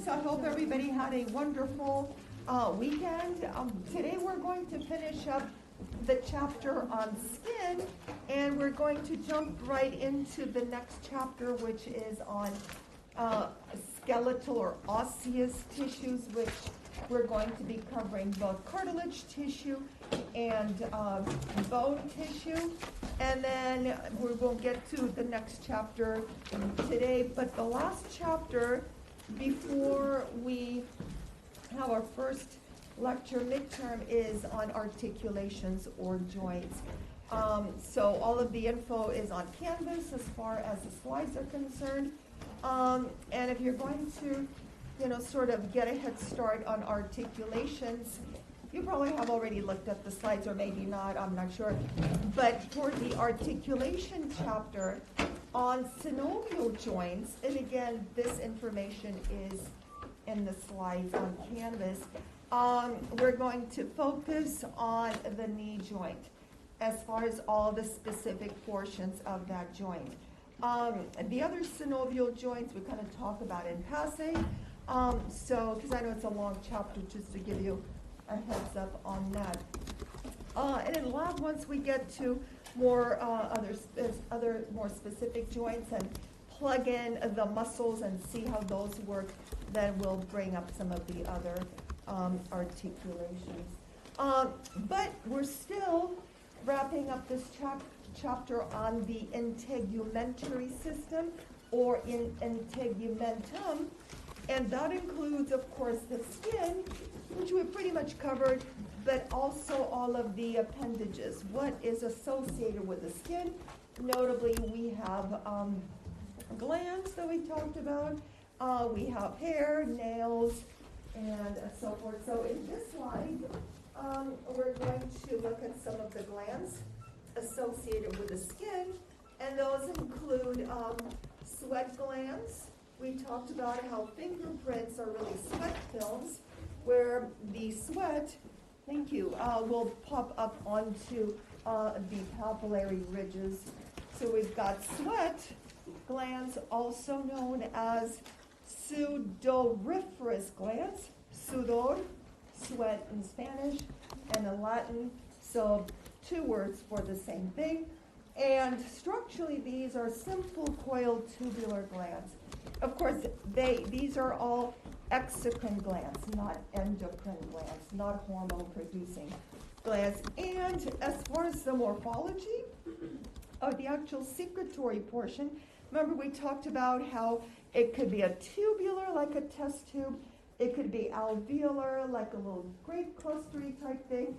So I hope everybody had a wonderful weekend. Today we're going to finish up the chapter on skin, and we're going to jump right into the next chapter, which is on skeletal or osseous tissues, which we're going to be covering both cartilage tissue and bone tissue. And then we will get to the next chapter today. But the last chapter, before we have our first lecture midterm, is on articulations or joints. So all of the info is on Canvas as far as the slides are concerned. And if you're going to, sort of get a head start on articulations, you probably have already looked at the slides, or maybe not, I'm not sure. But for the articulation chapter on synovial joints, and again, this information is in the slides on Canvas, we're going to focus on the knee joint as far as all the specific portions of that joint. The other synovial joints we kind of talk about in passing. Because I know it's a long chapter, just to give you a heads up on that. And in lab, once we get to more other more specific joints and plug in the muscles and see how those work, then we'll bring up some of the other articulations. But we're still wrapping up this chapter on the integumentary system, or in integumentum. And that includes, of course, the skin, which we've pretty much covered, but also all of the appendages. What is associated with the skin? Notably, we have glands that we talked about. We have hair, nails, and so forth. So in this slide, we're going to look at some of the glands associated with the skin, and those include sweat glands. We talked about how fingerprints are really sweat films, where the sweat, will pop up onto the papillary ridges. So we've got sweat glands, also known as sudoriferous glands. Sudor, sweat in Spanish, and in Latin, so two words for the same thing. And structurally, these are simple coiled tubular glands. Of course, these are all exocrine glands, not endocrine glands, not hormone-producing glands. And as far as the morphology of the actual secretory portion, remember we talked about how it could be a tubular, like a test tube. It could be alveolar, like a little grape clustery type thing.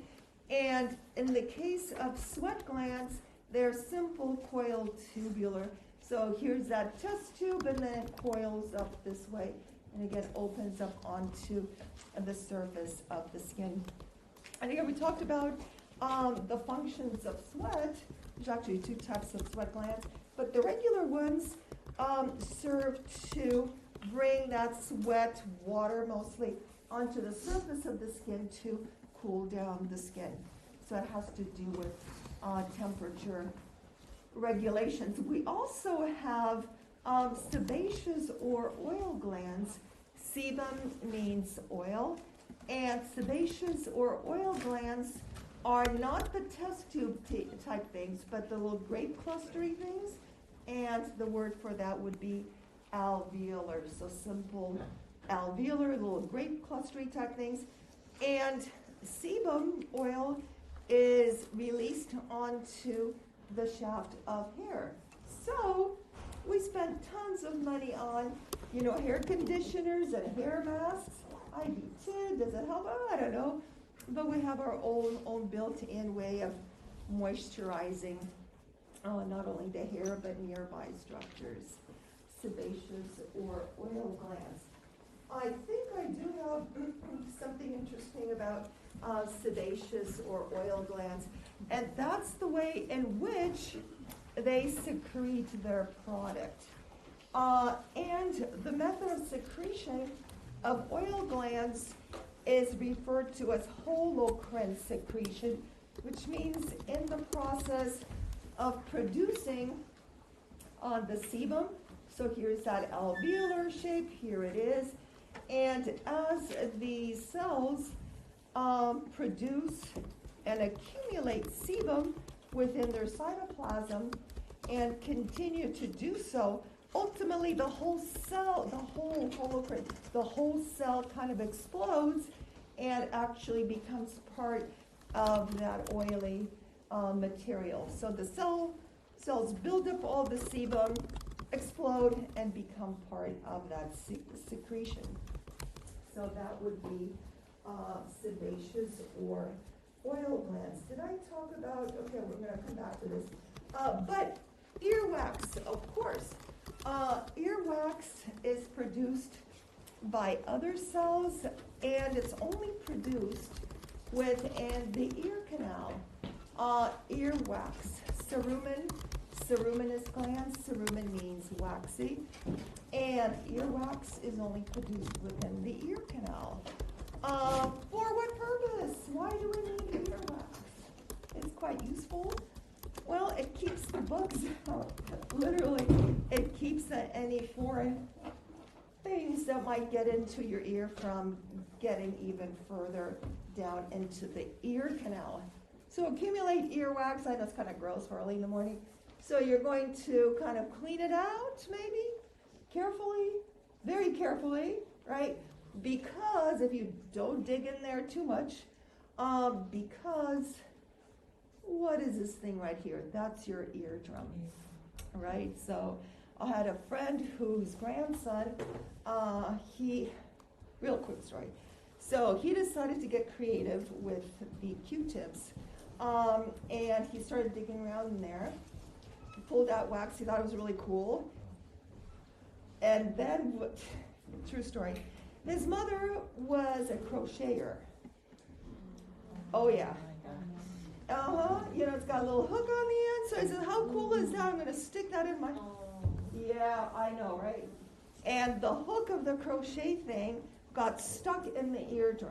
And in the case of sweat glands, they're simple coiled tubular. So here's that test tube, and then it coils up this way, and again opens up onto the surface of the skin. And again, we talked about the functions of sweat. There's actually two types of sweat glands, but the regular ones serve to bring that sweat, water mostly, onto the surface of the skin to cool down the skin. So it has to do with temperature regulations. We also have sebaceous or oil glands. Sebum means oil, and sebaceous or oil glands are not the test tube type things, but the little grape clustery things, and the word for that would be alveolar. So simple alveolar, little grape clustery type things. And sebum oil is released onto the shaft of hair. So we spent tons of money on, hair conditioners and hair masks. I do too. Does it help? I don't know. But we have our own built-in way of moisturizing not only the hair but nearby structures, sebaceous or oil glands. I think I do have something interesting about sebaceous or oil glands, and that's the way in which they secrete their product. And the method of secretion of oil glands is referred to as holocrine secretion, which means in the process of producing the sebum. So here's that alveolar shape, here it is. And as the cells produce and accumulate sebum within their cytoplasm and continue to do so, ultimately the whole cell, the whole cell kind of explodes and actually becomes part of that oily material. So the cells build up all the sebum, explode, and become part of that secretion. So that would be sebaceous or oil glands. Did I talk about, okay, we're going to come back to this. But earwax, of course. Earwax is produced by other cells, and it's only produced within the ear canal. Earwax, ceruminous glands. Cerumen means waxy, and earwax is only produced within the ear canal. For what purpose? Why do we need earwax? It's quite useful. Well, it keeps the bugs out. Literally, it keeps any foreign things that might get into your ear from getting even further down into the ear canal. So accumulate earwax. I know it's kind of gross for early in the morning. So you're going to kind of clean it out, maybe, carefully, very carefully, right? Because if you don't dig in there too much, because what is this thing right here? That's your eardrum, right? So I had a friend whose grandson, real quick story. So he decided to get creative with the Q-tips, and he started digging around in there. He pulled out wax. He thought it was really cool. And then, true story, his mother was a crocheter. Oh, yeah. You know, it's got a little hook on the end. So I said, how cool is that? I'm going to stick that in my... Yeah, I know, right? And the hook of the crochet thing got stuck in the eardrum.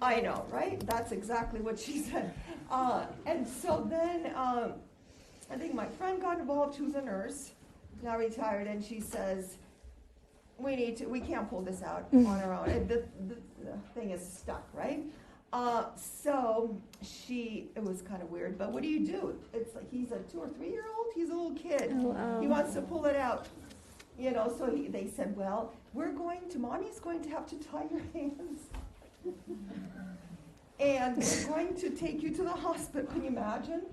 I know, right? That's exactly what she said. And so then I think my friend got involved, who's a nurse, now retired, and she says, we can't pull this out on our own. The thing is stuck, right? So it was kind of weird, but what do you do? It's like he's a 2 or 3 year old, he's a little kid. He wants to pull it out, you know, so they said, well, mommy's going to have to tie your hands. And we're going to take you to the hospital. Can you imagine?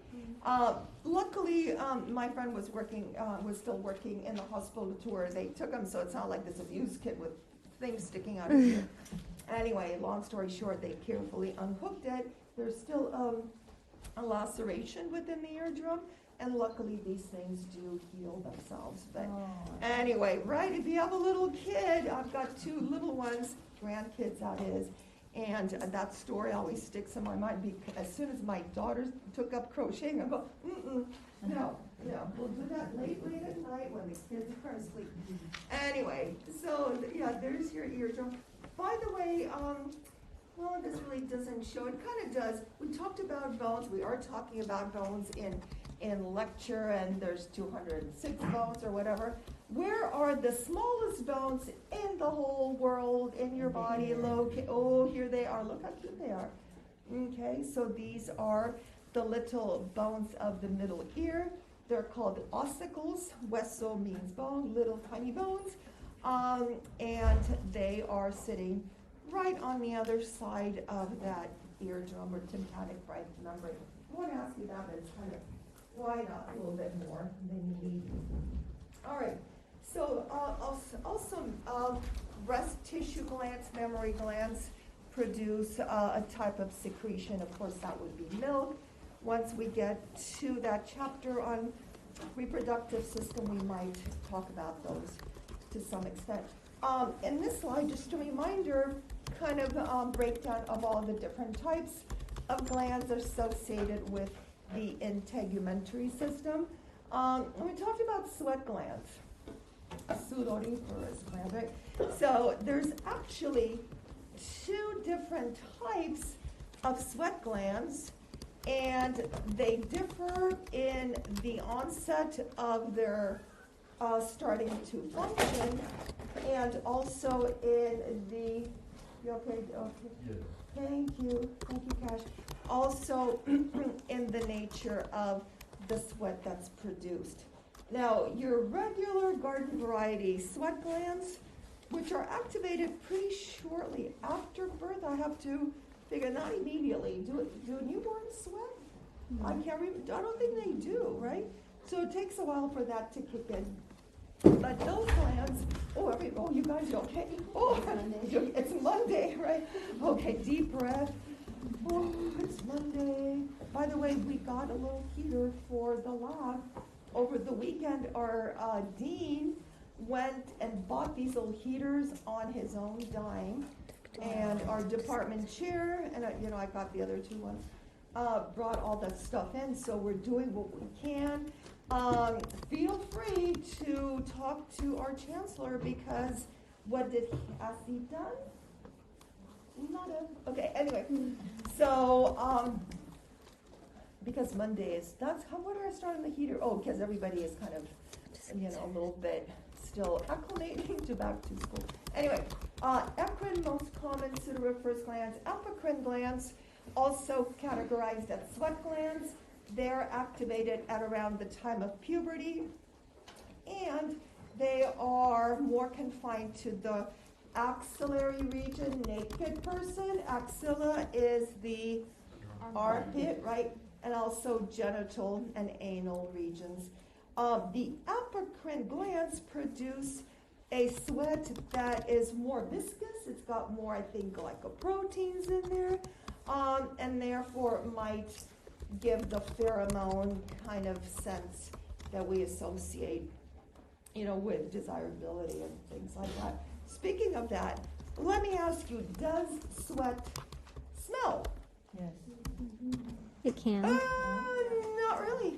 Luckily, my friend was still working in the hospital to where they took him, so it's not like this abused kid with things sticking out of his ear. Anyway, long story short, they carefully unhooked it. There's still a laceration within the eardrum, and luckily these things do heal themselves. But anyway, right, if you have a little kid, I've got 2 little ones, grandkids that is, and that story always sticks in my mind because as soon as my daughter took up crocheting, I go, no, we'll do that late at night when the kids are asleep. Anyway, so yeah, there's your eardrum. By the way, well, this really doesn't show. It kind of does. We talked about bones. We are talking about bones in lecture, and there's 206 bones or whatever. Where are the smallest bones in the whole world, in your body? Here they are. Look how cute they are. Okay, so these are the little bones of the middle ear. They're called ossicles. Hueso means bone, little tiny bones. And they are sitting right on the other side of that eardrum or tympanic membrane. I want to ask you that, but it's kind of, why not a little bit more than you need? All right, so also breast tissue glands, mammary glands produce a type of secretion. Of course, that would be milk. Once we get to that chapter on reproductive system, we might talk about those to some extent. In this slide, just a reminder, kind of breakdown of all the different types of glands associated with the integumentary system. We talked about sweat glands, sudoriferous glands, right? So there's actually 2 different types of sweat glands, and they differ in the onset of their starting to function and also in the, you okay? Okay. Yes. Thank you, Cash. Also in the nature of the sweat that's produced. Now, your regular garden variety sweat glands, which are activated pretty shortly after birth, I have to figure, not immediately. Do newborns sweat? I can't remember. I don't think they do, right? So it takes a while for that to kick in. But those glands, oh, you guys are okay? Oh, it's Monday, right? Okay, deep breath. Oh, it's Monday. By the way, we got a little heater for the lab. Over the weekend, our dean went and bought these little heaters on his own dime. And our department chair, and I got the other two ones, brought all that stuff in, so we're doing what we can. Feel free to talk to our chancellor, because has he done? Nada. Okay, anyway, so, because Monday is, what are I starting the heater? Oh, because everybody is kind of, a little bit still acclimating to back to school. Anyway, eccrine, most common pseudoreferous glands, apocrine glands, also categorized as sweat glands. They're activated at around the time of puberty, and they are more confined to the axillary region. Naked person, axilla is the armpit, right? And also genital and anal regions. The apocrine glands produce a sweat that is more viscous. It's got more, I think, glycoproteins in there, and therefore might give the pheromone kind of sense that we associate, with desirability and things like that. Speaking of that, let me ask you, does sweat smell? Yes. It can. Not really.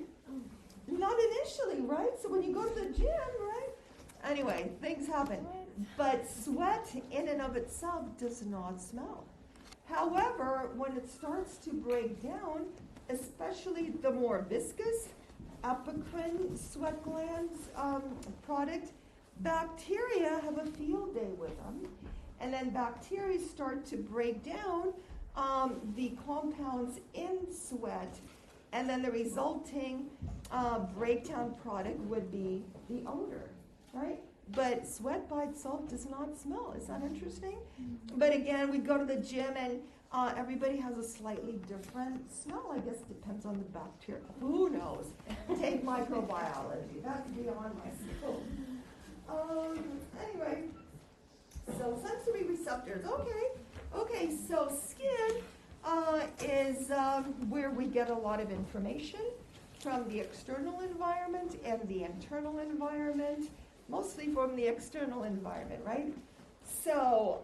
Not initially, right? So when you go to the gym, right? Anyway, things happen. But sweat in and of itself does not smell. However, when it starts to break down, especially the more viscous apocrine sweat glands product, bacteria have a field day with them. And then bacteria start to break down the compounds in sweat, and then the resulting breakdown product would be the odor, right? But sweat by itself does not smell. Is that interesting? But again, we go to the gym and everybody has a slightly different smell. I guess it depends on the bacteria. Who knows? Take microbiology. That's beyond my scope. Anyway, so sensory receptors. Okay, so skin is where we get a lot of information from the external environment and the internal environment, mostly from the external environment, right? So,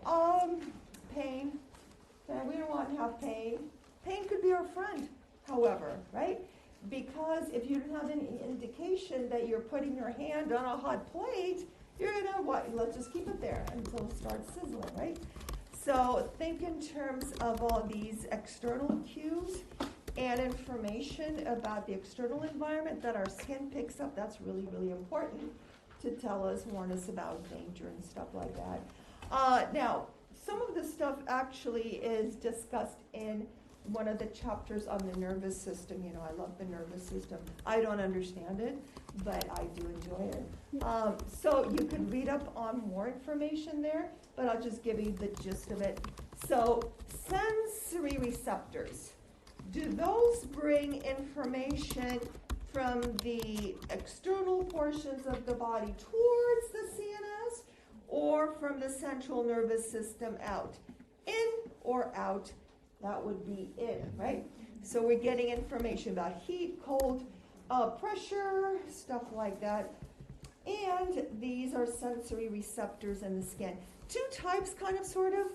pain. We don't want to have pain. Pain could be our friend, however, right? Because if you don't have any indication that you're putting your hand on a hot plate, you're going to, let's just keep it there until it starts sizzling, right? So think in terms of all these external cues and information about the external environment that our skin picks up. That's really, really important to warn us about danger and stuff like that. Now, some of this stuff actually is discussed in one of the chapters on the nervous system. I love the nervous system. I don't understand it, but I do enjoy it. So you can read up on more information there, but I'll just give you the gist of it. So sensory receptors, do those bring information from the external portions of the body towards the CNS, or from the central nervous system out? In or out? That would be in, right? So we're getting information about heat, cold, pressure, stuff like that. And these are sensory receptors in the skin. Two types, kind of, sort of.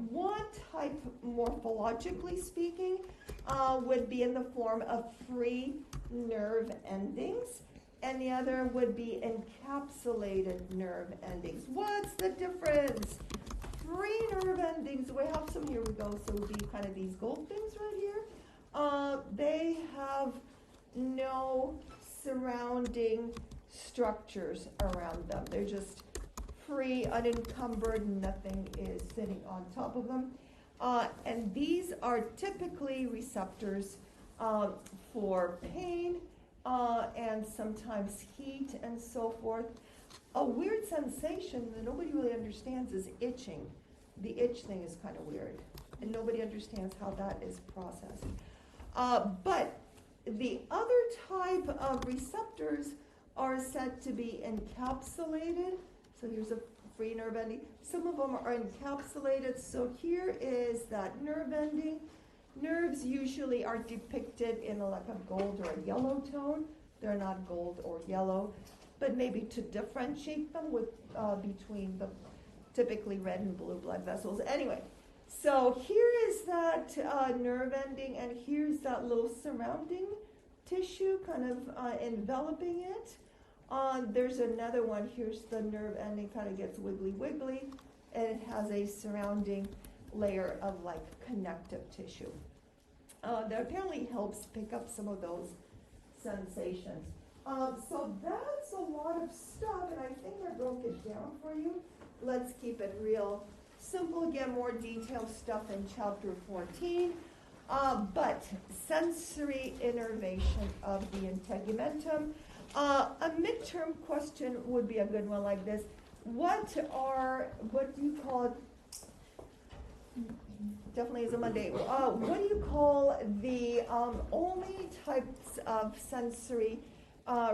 One type, morphologically speaking, would be in the form of free nerve endings, and the other would be encapsulated nerve endings. What's the difference? Free nerve endings, we have some, here we go, so it would be kind of these gold things right here. They have no surrounding structures around them. They're just free, unencumbered, nothing is sitting on top of them. And these are typically receptors for pain and sometimes heat and so forth. A weird sensation that nobody really understands is itching. The itch thing is kind of weird, and nobody understands how that is processed. But the other type of receptors are said to be encapsulated. So here's a free nerve ending. Some of them are encapsulated. So here is that nerve ending. Nerves usually are depicted in like a gold or a yellow tone. They're not gold or yellow, but maybe to differentiate them with between the typically red and blue blood vessels. Anyway, so here is that nerve ending, and here's that little surrounding tissue kind of enveloping it. There's another one. Here's the nerve ending, kind of gets wiggly, and it has a surrounding layer of like connective tissue. That apparently helps pick up some of those sensations. So that's a lot of stuff, and I think I broke it down for you. Let's keep it real simple. Again, more detailed stuff in chapter 14. But sensory innervation of the integumentum. A midterm question would be a good one like this. What do you call it? Definitely is a Monday. What do you call the only types of sensory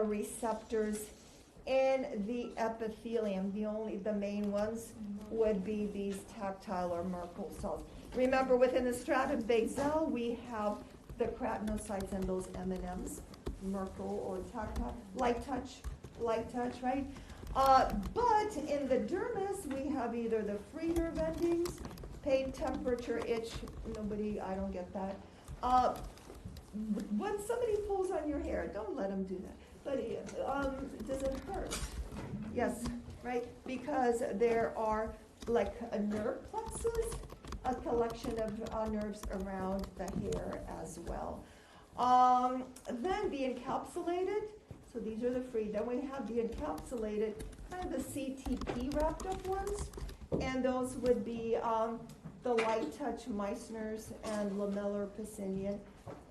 receptors in the epithelium? The main ones would be these tactile or Merkel cells. Remember, within the stratum basal, we have the keratinocytes and those M&Ms, Merkel or tactile, light touch, right? But in the dermis, we have either the free nerve endings, pain, temperature, itch. I don't get that. When somebody pulls on your hair, don't let them do that. But does it hurt? Yes, right? Because there are like a nerve plexus, a collection of nerves around the hair as well. Then the encapsulated, so these are the free. Then we have the encapsulated, kind of the CTP wrapped up ones, and those would be the light touch Meissner's and lamellar Pacinian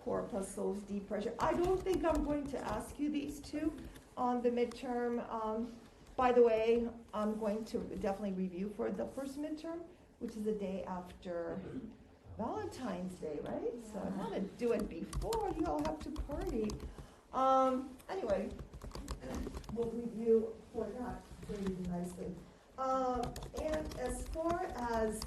corpuscles, deep pressure. I don't think I'm going to ask you these two on the midterm. By the way, I'm going to definitely review for the first midterm, which is the day after Valentine's Day, right? So I'm going to do it before you all have to party. Anyway, we'll review for that pretty nicely. And as far as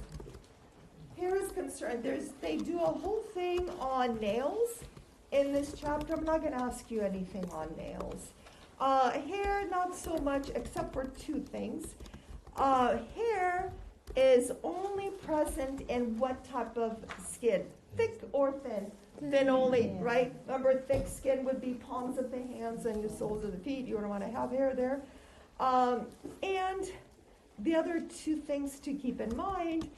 hair is concerned, they do a whole thing on nails in this chapter. I'm not going to ask you anything on nails. Hair, not so much, except for two things. Hair is only present in what type of skin? Thick or thin? Thin only, right? Remember, thick skin would be palms of the hands and the soles of the feet. You don't want to have hair there. And the other two things to keep in mind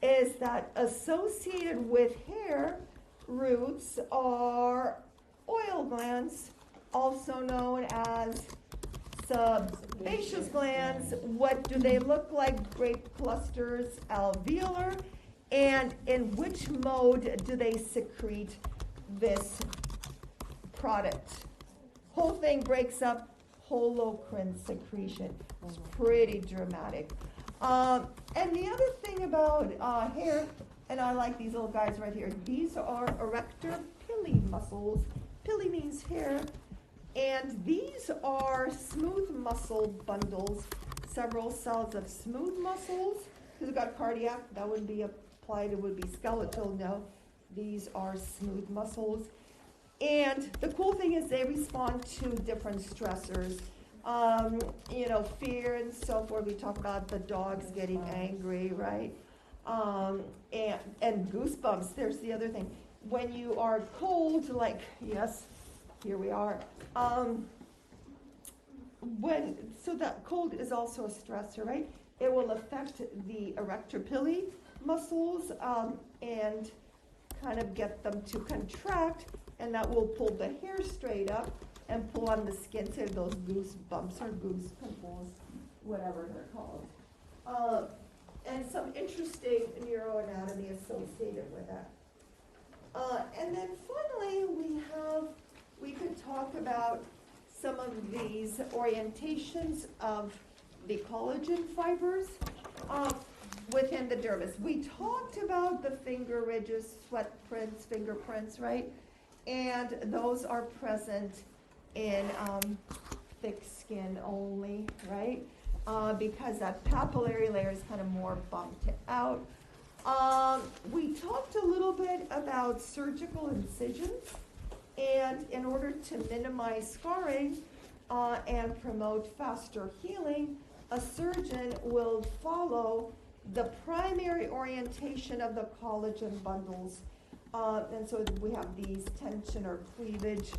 is that associated with hair roots are oil glands, also known as sebaceous glands. What do they look like? Grape clusters, alveolar. And in which mode do they secrete this product? Whole thing breaks up, holocrine secretion. It's pretty dramatic. And the other thing about hair, and I like these little guys right here, these are erector pili muscles. Pili means hair. And these are smooth muscle bundles, several cells of smooth muscles. Because we've got cardiac, that would be applied, it would be skeletal. No, these are smooth muscles. And the cool thing is they respond to different stressors. Fear and so forth. We talk about the dogs getting angry, right? And goosebumps. There's the other thing. When you are cold, like, yes, here we are. So that cold is also a stressor, right? It will affect the erector pili muscles and kind of get them to contract, and that will pull the hair straight up and pull on the skin, say those goosebumps or goose pimples, whatever they're called. and some interesting neuroanatomy associated with that. And then finally, we could talk about some of these orientations of the collagen fibers within the dermis. We talked about the finger ridges, sweat prints, fingerprints, right? And those are present in thick skin only, right? Because that papillary layer is kind of more bumped out. We talked a little bit about surgical incisions, and in order to minimize scarring and promote faster healing, a surgeon will follow the primary orientation of the collagen bundles. And so we have these tension or cleavage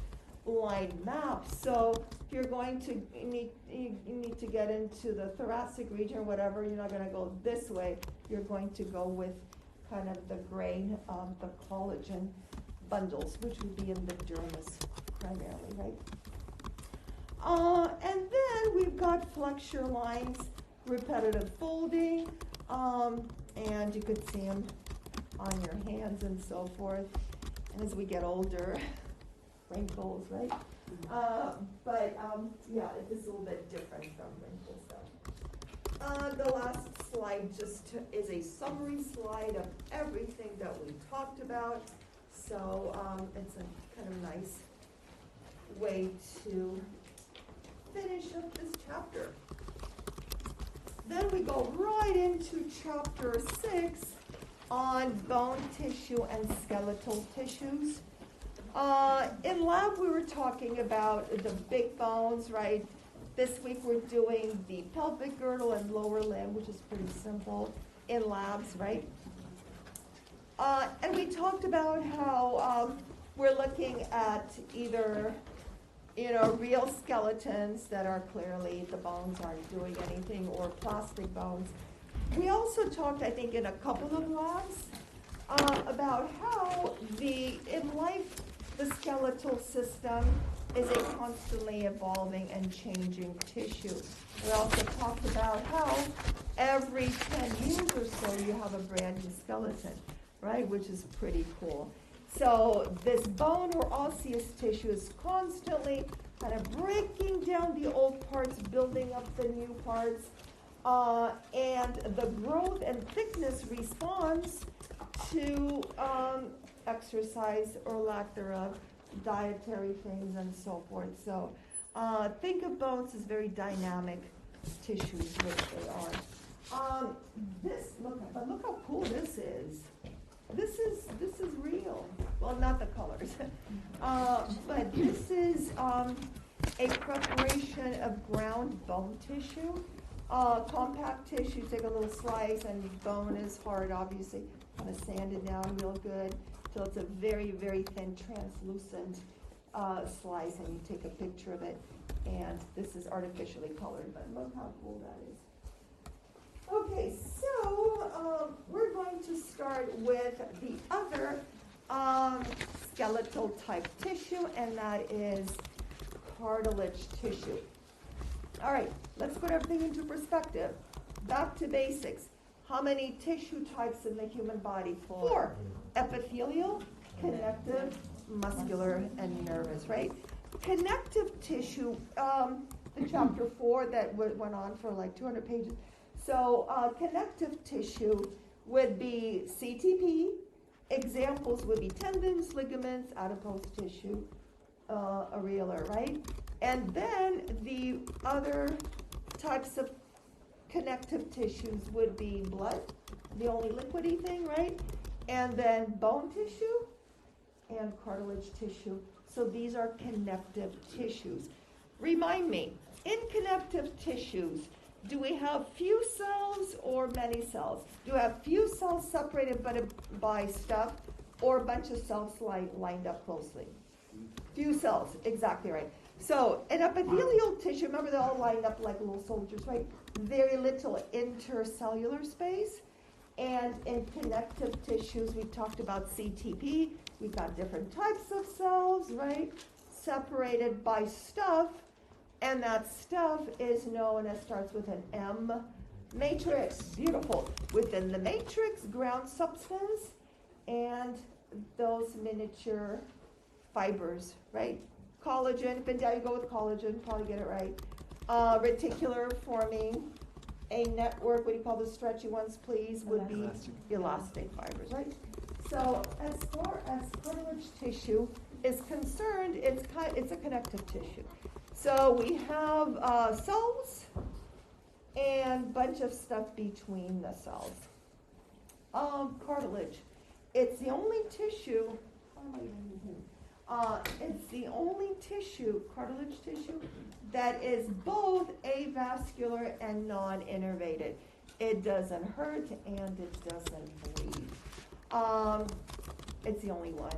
line maps. So if you're going to you need to get into the thoracic region or whatever, you're not going to go this way. You're going to go with kind of the grain of the collagen bundles, which would be in the dermis primarily, right? And then we've got flexure lines, repetitive folding, and you could see them on your hands and so forth. And as we get older, wrinkles, right? Yeah, this is a little bit different from wrinkles, though. The last slide just is a summary slide of everything that we talked about. So it's a kind of nice way to finish up this chapter. Then we go right into chapter 6 on bone tissue and skeletal tissues. In lab, we were talking about the big bones, right? This week we're doing the pelvic girdle and lower limb, which is pretty simple in labs, right? And we talked about how we're looking at either, real skeletons that are clearly the bones aren't doing anything, or plastic bones. We also talked, I think, in a couple of labs about how in life, the skeletal system is a constantly evolving and changing tissue. We also talked about how every 10 years or so you have a brand new skeleton, right, which is pretty cool. So this bone or osseous tissue is constantly kind of breaking down the old parts, building up the new parts, and the growth and thickness responds to exercise or lack thereof, dietary things, and so forth. So think of bones as very dynamic tissues, which they are. Look how cool this is. This is real. Well, not the colors, but this is a preparation of ground bone tissue. Compact tissue, take a little slice, and bone is hard, obviously. Kind of sand it down real good till it's a very, very thin, translucent slice, and you take a picture of it. And this is artificially colored, but look how cool that is. Okay, so we're going to start with the other skeletal type tissue, and that is cartilage tissue. All right, let's put everything into perspective. Back to basics. How many tissue types in the human body? 4. Epithelial, connective, muscular, and nervous, right? Connective tissue, in chapter 4 that went on for like 200 pages. So connective tissue would be CTP. Examples would be tendons, ligaments, adipose tissue, areolar, right? And then the other types of connective tissues would be blood, the only liquidy thing, right? And then bone tissue and cartilage tissue. So these are connective tissues. Remind me, in connective tissues, do we have few cells or many cells? Do we have few cells separated by stuff, or a bunch of cells lined up closely? Few cells, exactly right. So in epithelial tissue, remember they're all lined up like little soldiers, right? Very little intercellular space. And in connective tissues, we talked about CTP. We've got different types of cells, right? Separated by stuff. And that stuff is known as, starts with an M, Matrix, beautiful. Within the matrix, ground substance and those miniature fibers, right? Collagen, if in doubt you go with collagen, probably get it right. Reticular forming a network, what do you call the stretchy ones, please, would be elastic fibers, right? So as far as cartilage tissue is concerned, it's a connective tissue. So we have cells and a bunch of stuff between the cells. Cartilage, it's the only tissue, it's the only tissue, cartilage tissue, that is both avascular and non-innervated. It doesn't hurt and it doesn't bleed. It's the only one.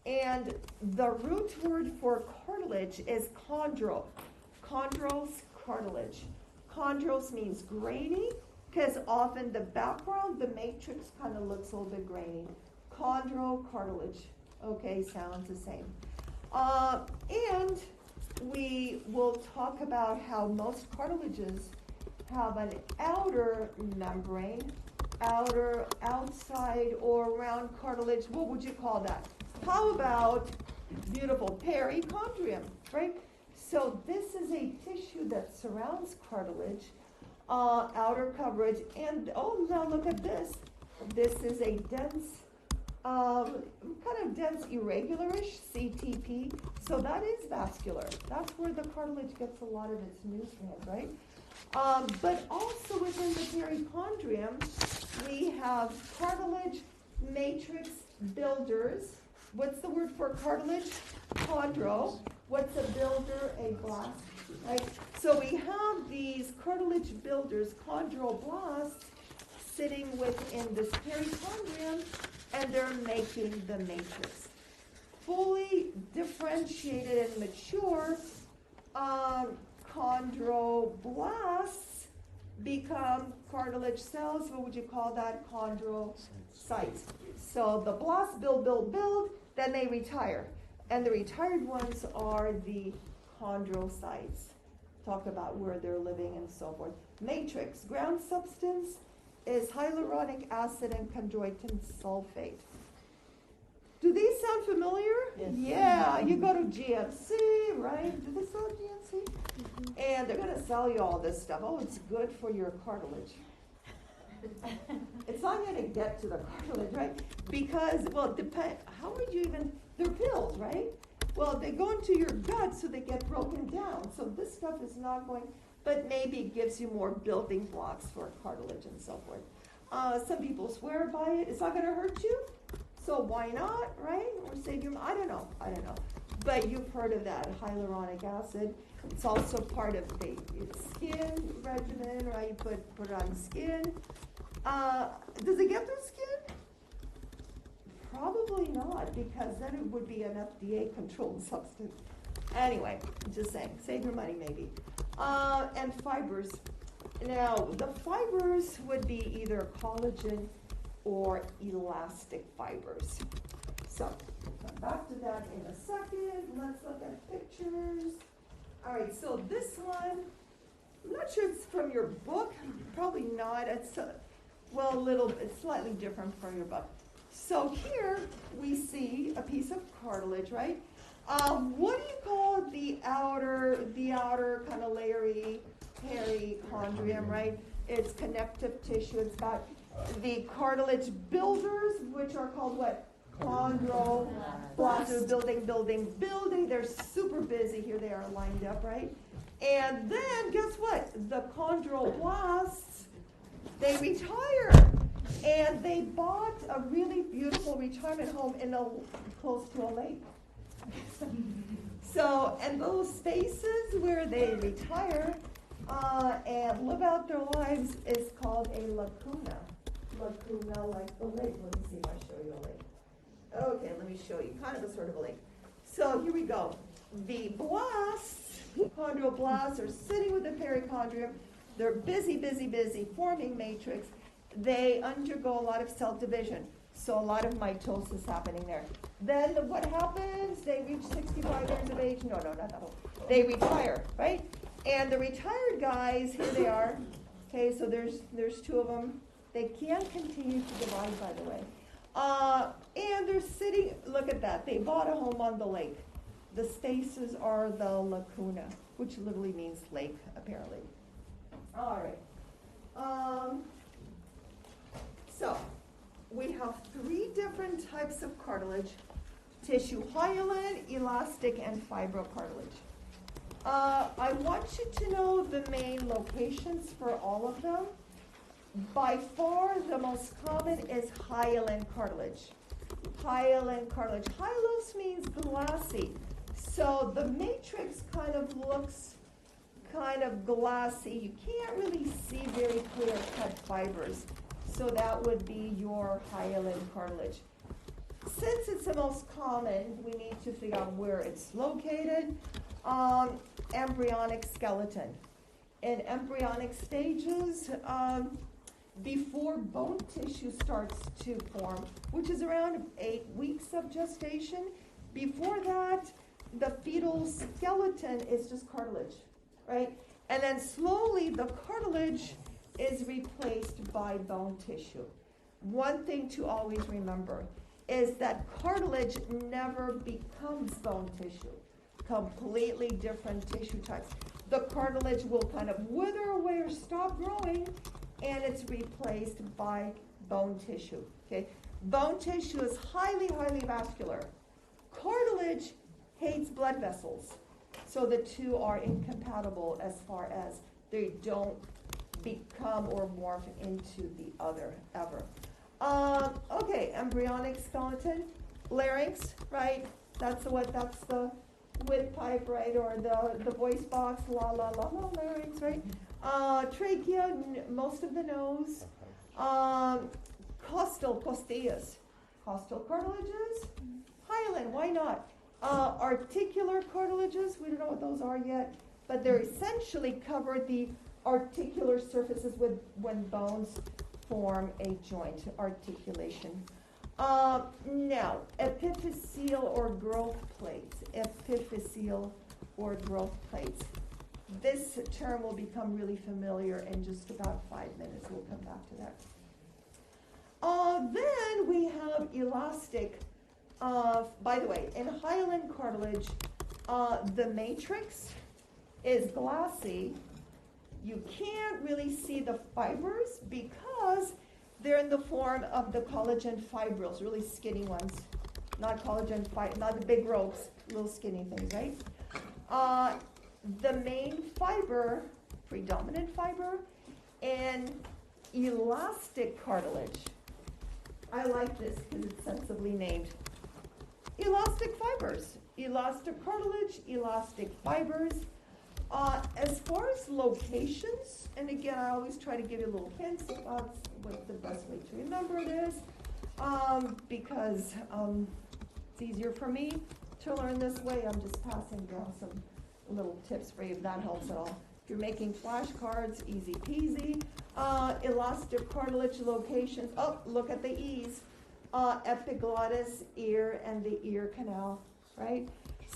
And the root word for cartilage is chondro. Chondros, cartilage. Chondros means grainy, because often the background, the matrix kind of looks a little bit grainy. Chondro, cartilage. Okay, sounds the same. And we will talk about how most cartilages have an outer membrane, outside or around cartilage. What would you call that? How about beautiful perichondrium, right? So this is a tissue that surrounds cartilage, outer coverage, and now look at this. This is a dense, kind of dense, irregularish CTP. So that is vascular. That's where the cartilage gets a lot of its nutrients, right? But also within the perichondrium, we have cartilage matrix builders. What's the word for cartilage? Chondro. What's a builder? A blast, right? So we have these cartilage builders, chondroblasts, sitting within this perichondrium, and they're making the matrix. Fully differentiated and mature chondroblasts become cartilage cells. What would you call that? Chondrocytes. So the blasts build, then they retire. And the retired ones are the chondrocytes. Talk about where they're living and so forth. Matrix, ground substance, is hyaluronic acid and chondroitin sulfate. Do these sound familiar? Yes. Yeah, you go to GNC, right? Do they sell at GNC? Mm-hmm. And they're going to sell you all this stuff. Oh, it's good for your cartilage. It's not going to get to the cartilage, right? Because, well, how would you even, they're pills, right? Well, they go into your gut, so they get broken down. So this stuff is not going, but maybe it gives you more building blocks for cartilage and so forth. Some people swear by it. It's not going to hurt you, so why not, right? Or save your, I don't know. But you've heard of that, hyaluronic acid. It's also part of the skin regimen, right? You put it on skin. Does it get through skin? Probably not, because then it would be an FDA-controlled substance. Anyway, just saying, save your money maybe. And fibers. Now, the fibers would be either collagen or elastic fibers. So, come back to that in a second. Let's look at pictures. All right, so this one, I'm not sure it's from your book. Probably not. It's it's slightly different from your book. So here we see a piece of cartilage, right? What do you call the outer kind of layery perichondrium, right? It's connective tissue. It's got the cartilage builders, which are called what? Chondroblasts. Building. They're super busy. Here they are lined up, right? And then guess what? The chondroblasts, they retire. And they bought a really beautiful retirement home close to a lake. So, and those spaces where they retire and live out their lives is called a lacuna. Lacuna, like the lake. Let me see if I show you a lake. Okay, let me show you. Kind of a sort of a lake. So here we go. The blasts, chondroblasts, are sitting with the perichondrium. They're busy, forming matrix. They undergo a lot of cell division. So a lot of mitosis happening there. Then what happens? They reach 65 years of age. No, not that old. They retire, right? And the retired guys, here they are, Okay, so there's two of them. They can continue to divide, by the way. And they're sitting, look at that, they bought a home on the lake. The spaces are the lacuna, which literally means lake, apparently. All right. So, we have three different types of cartilage: tissue hyaline, elastic, and fibrocartilage. I want you to know the main locations for all of them. By far, the most common is hyaline cartilage. Hyaline cartilage. Hyalus means glassy. So the matrix kind of looks kind of glassy. You can't really see very clear-cut fibers. So that would be your hyaline cartilage. Since it's the most common, we need to figure out where it's located. Embryonic skeleton. In embryonic stages, before bone tissue starts to form, which is around 8 weeks of gestation, before that, the fetal skeleton is just cartilage, right? And then slowly the cartilage is replaced by bone tissue. One thing to always remember is that cartilage never becomes bone tissue. Completely different tissue types. The cartilage will kind of wither away or stop growing, and it's replaced by bone tissue. Okay, bone tissue is highly, highly vascular. Cartilage hates blood vessels, so the two are incompatible as far as they don't become or morph into the other ever. Okay, embryonic skeleton, larynx, right? That's the windpipe, right? Or the voice box, la la la la, larynx, right? Trachea, most of the nose. Costillas, costal cartilages. Hyaline, why not? Articular cartilages, we don't know what those are yet, but they're essentially cover the articular surfaces when bones form a joint articulation. Now, epiphyseal or growth plates. Epiphyseal or growth plates. This term will become really familiar in just about 5 minutes. We'll come back to that. Then we have elastic. By the way, in hyaline cartilage, the matrix is glassy. You can't really see the fibers because they're in the form of the collagen fibrils, really skinny ones. Not collagen, not the big ropes, little skinny things, right? The main fiber, predominant fiber, in elastic cartilage. I like this because it's sensibly named. Elastic fibers, elastic cartilage, elastic fibers. As far as locations, and again, I always try to give you little hints about what the best way to remember it is, because it's easier for me to learn this way. I'm just passing down some little tips for you if that helps at all. If you're making flashcards, easy peasy. Elastic cartilage locations. Oh, look at the E's. Epiglottis, ear, and the ear canal, right?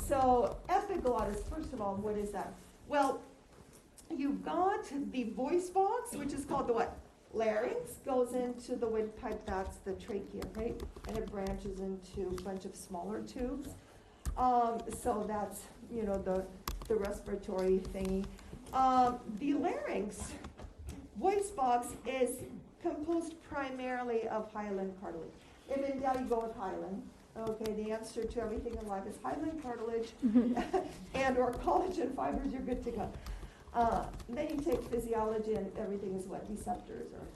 So epiglottis, first of all, what is that? Well, you've got the voice box, which is called the what? Larynx, goes into the windpipe, that's the trachea, right? And it branches into a bunch of smaller tubes. So that's, the respiratory thingy. The larynx voice box is composed primarily of hyaline cartilage. If in doubt, you go with hyaline. Okay, the answer to everything in life is hyaline cartilage and or collagen fibers, you're good to go. Then you take physiology and everything is what? Receptors or...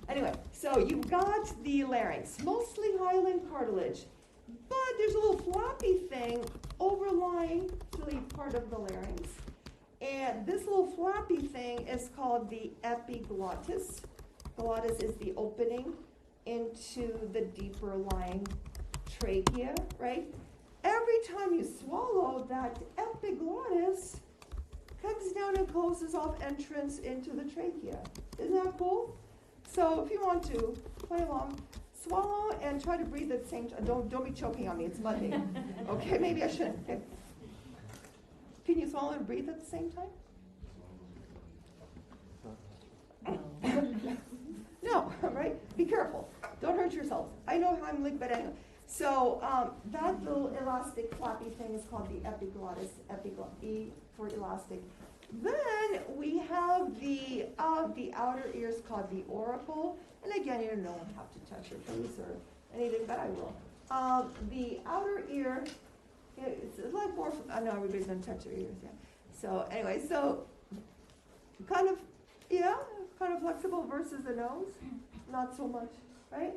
Anyway, so you've got the larynx, mostly hyaline cartilage, but there's a little floppy thing overlying, really part of the larynx. And this little floppy thing is called the epiglottis. Glottis is the opening into the deeper lying trachea, right? Every time you swallow, that epiglottis comes down and closes off entrance into the trachea. Isn't that cool? So if you want to play along, swallow and try to breathe at the same time. Don't be choking on me, it's Monday. Okay, maybe I shouldn't. Okay. Can you swallow and breathe at the same time? No, right? Be careful. Don't hurt yourselves. I know how I'm licked, but anyway. So that little elastic flappy thing is called the epiglottis, E for elastic. Then we have the outer ears called the auricle. And again, you don't have to touch your face or anything, but I will. The outer ear, it's like more, I know everybody's going to touch their ears, yeah. So anyway, so kind of flexible versus the nose, not so much, right?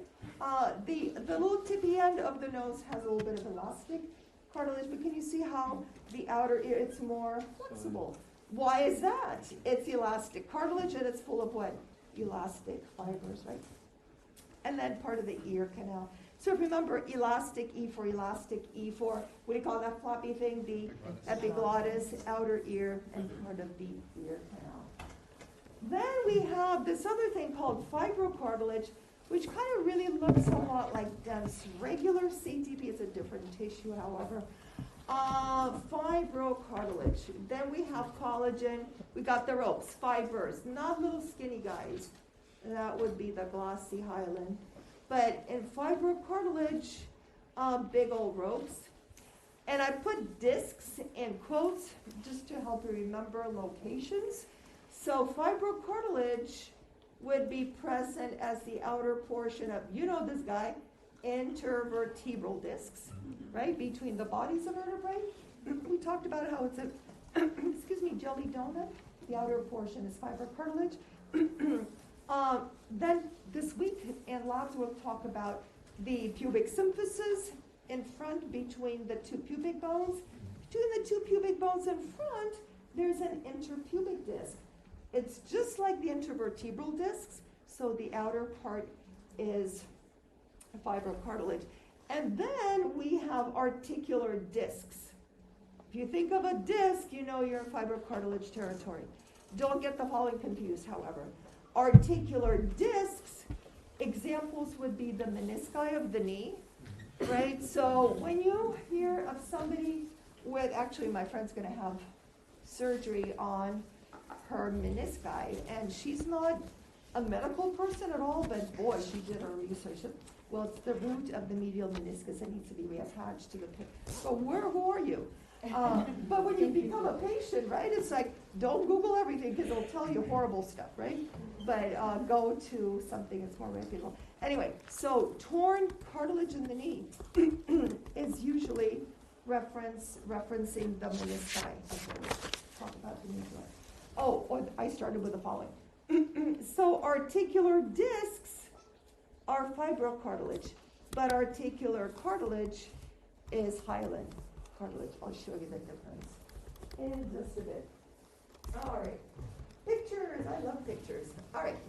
The little tippy end of the nose has a little bit of elastic cartilage, but can you see how the outer ear, it's more flexible? Why is that? It's elastic cartilage and it's full of what? Elastic fibers, right? And then part of the ear canal. So remember, elastic, E for, what do you call that floppy thing? The epiglottis, outer ear, and part of the ear canal. Then we have this other thing called fibrocartilage, which kind of really looks a lot like dense. Regular CTP is a different tissue, however. Fibrocartilage. Then we have collagen. We got the ropes, fibers, not little skinny guys. That would be the glossy hyaline. But in fibrocartilage, big old ropes. And I put discs in quotes just to help you remember locations. So fibrocartilage would be present as the outer portion of, you know this guy, intervertebral discs, right, between the bodies of vertebrae. We talked about how it's a, jelly donut. The outer portion is fibrocartilage. Then this week in labs we'll talk about the pubic symphysis in front between the two pubic bones. Between the two pubic bones in front, there's an interpubic disc. It's just like the intervertebral discs, so the outer part is fibrocartilage. And then we have articular discs. If you think of a disc, you know you're in fibrocartilage territory. Don't get the following confused, however. Articular discs, examples would be the menisci of the knee, right? So when you hear of somebody with, actually my friend's going to have surgery on her menisci, and she's not a medical person at all, but boy, she did her research. Well, it's the root of the medial meniscus that needs to be reattached to the pit. So who are you? But when you become a patient, right, it's like, don't Google everything because it'll tell you horrible stuff, right? But go to something that's more reputable. Anyway, so torn cartilage in the knee is usually referencing the menisci. Okay, talk about the knee joint. Oh, I started with the following. So articular discs are fibrocartilage, but articular cartilage is hyaline cartilage. I'll show you the difference in just a bit. All right. Pictures. I love pictures. All right.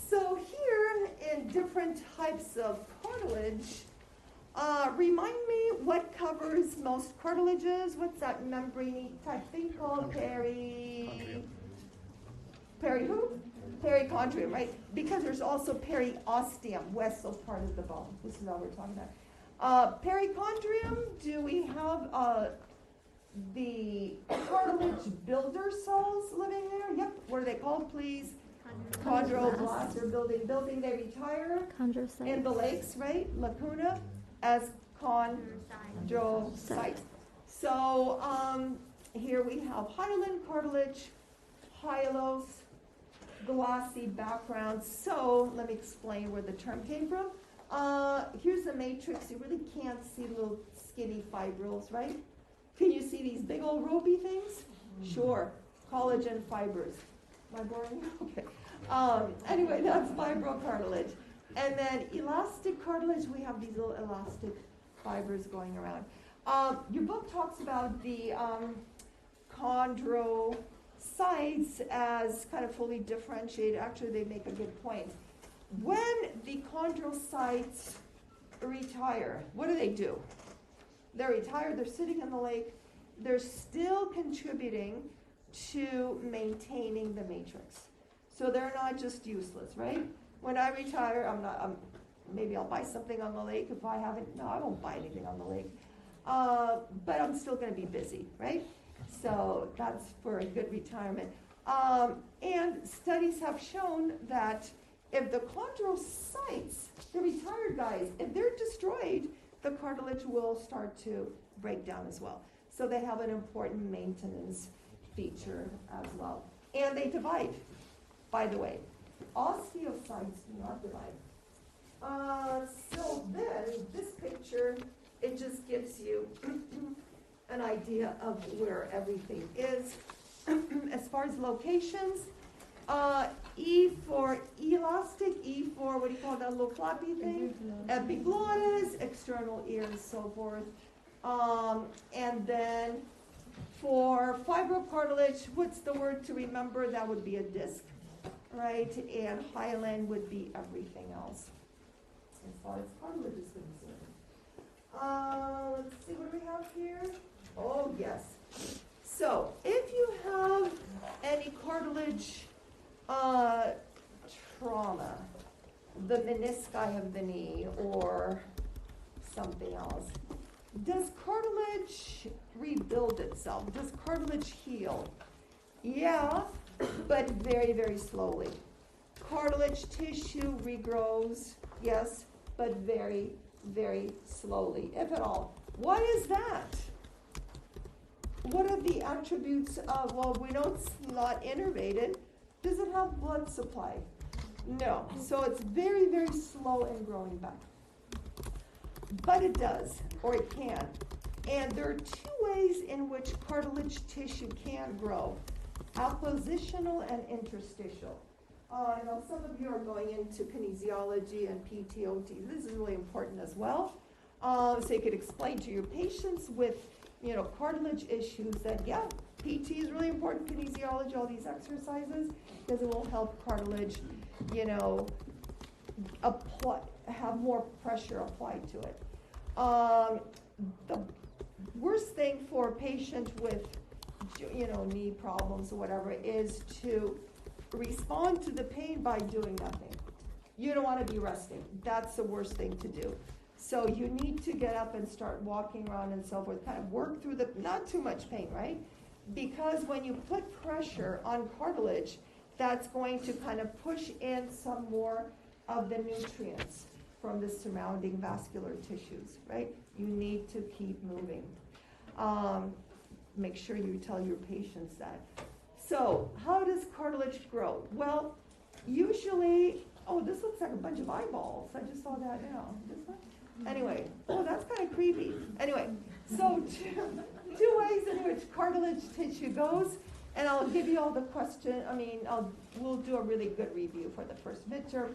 So here in different types of cartilage, remind me what covers most cartilages. What's that membrane type thing called? Perichondrium, right? Because there's also periosteum, western part of the bone. This is all we're talking about. Perichondrium, do we have the cartilage builder cells living there? Yep. What are they called, please? Chondroblasts. They're building. They retire Chondrocytes. in the lakes, right? Lacuna as chondrocytes. So here we have hyaline cartilage, hyalose, glossy background. So let me explain where the term came from. Here's a matrix. You really can't see little skinny fibrils, right? Can you see these big old ropey things? Sure. Collagen fibers. Am I boring you? Okay. Anyway, that's fibrocartilage. And then elastic cartilage, we have these little elastic fibers going around. Your book talks about the chondrocytes as kind of fully differentiated. Actually, they make a good point. When the chondrocytes retire, what do? They're retired, they're sitting in the lake, they're still contributing to maintaining the matrix. So they're not just useless, right? When I retire, maybe I'll buy something on the lake if I haven't, no, I won't buy anything on the lake. But I'm still going to be busy, right? So that's for a good retirement. And studies have shown that if the chondrocytes, the retired guys, if they're destroyed, the cartilage will start to break down as well. So they have an important maintenance feature as well. And they divide, by the way. Osteocytes do not divide. So then, this picture, it just gives you an idea of where everything is. As far as locations, E for elastic, E for, what do you call that little floppy thing? Epiglottis, external ear, and so forth. And then for fibrocartilage, what's the word to remember? That would be a disc, right? And hyaline would be everything else, as far as cartilage is concerned. Let's see, what do we have here? Oh, yes. So, if you have any cartilage trauma, the menisci of the knee or something else, does cartilage rebuild itself? Does cartilage heal? Yeah, but very, very slowly. Cartilage tissue regrows, yes, but very, very slowly, if at all. Why is that? What are the attributes of, well, we know it's not innervated. Does it have blood supply? No. So it's very, very slow in growing back. But it does, or it can. And there are two ways in which cartilage tissue can grow: appositional and interstitial. I know some of you are going into kinesiology and PTOT. This is really important as well. So you could explain to your patients with, cartilage issues that, yeah, PT is really important, kinesiology, all these exercises, because it will help cartilage, have more pressure applied to it. The worst thing for a patient with, knee problems or whatever is to respond to the pain by doing nothing. You don't want to be resting. That's the worst thing to do. So you need to get up and start walking around and so forth, kind of work through not too much pain, right? Because when you put pressure on cartilage, that's going to kind of push in some more of the nutrients from the surrounding vascular tissues, right? You need to keep moving. Make sure you tell your patients that. So, how does cartilage grow? Well, usually, this looks like a bunch of eyeballs. I just saw that now. This one? Anyway, that's kind of creepy. Anyway, so two ways in which cartilage tissue goes, and I'll give you all the we'll do a really good review for the first midterm.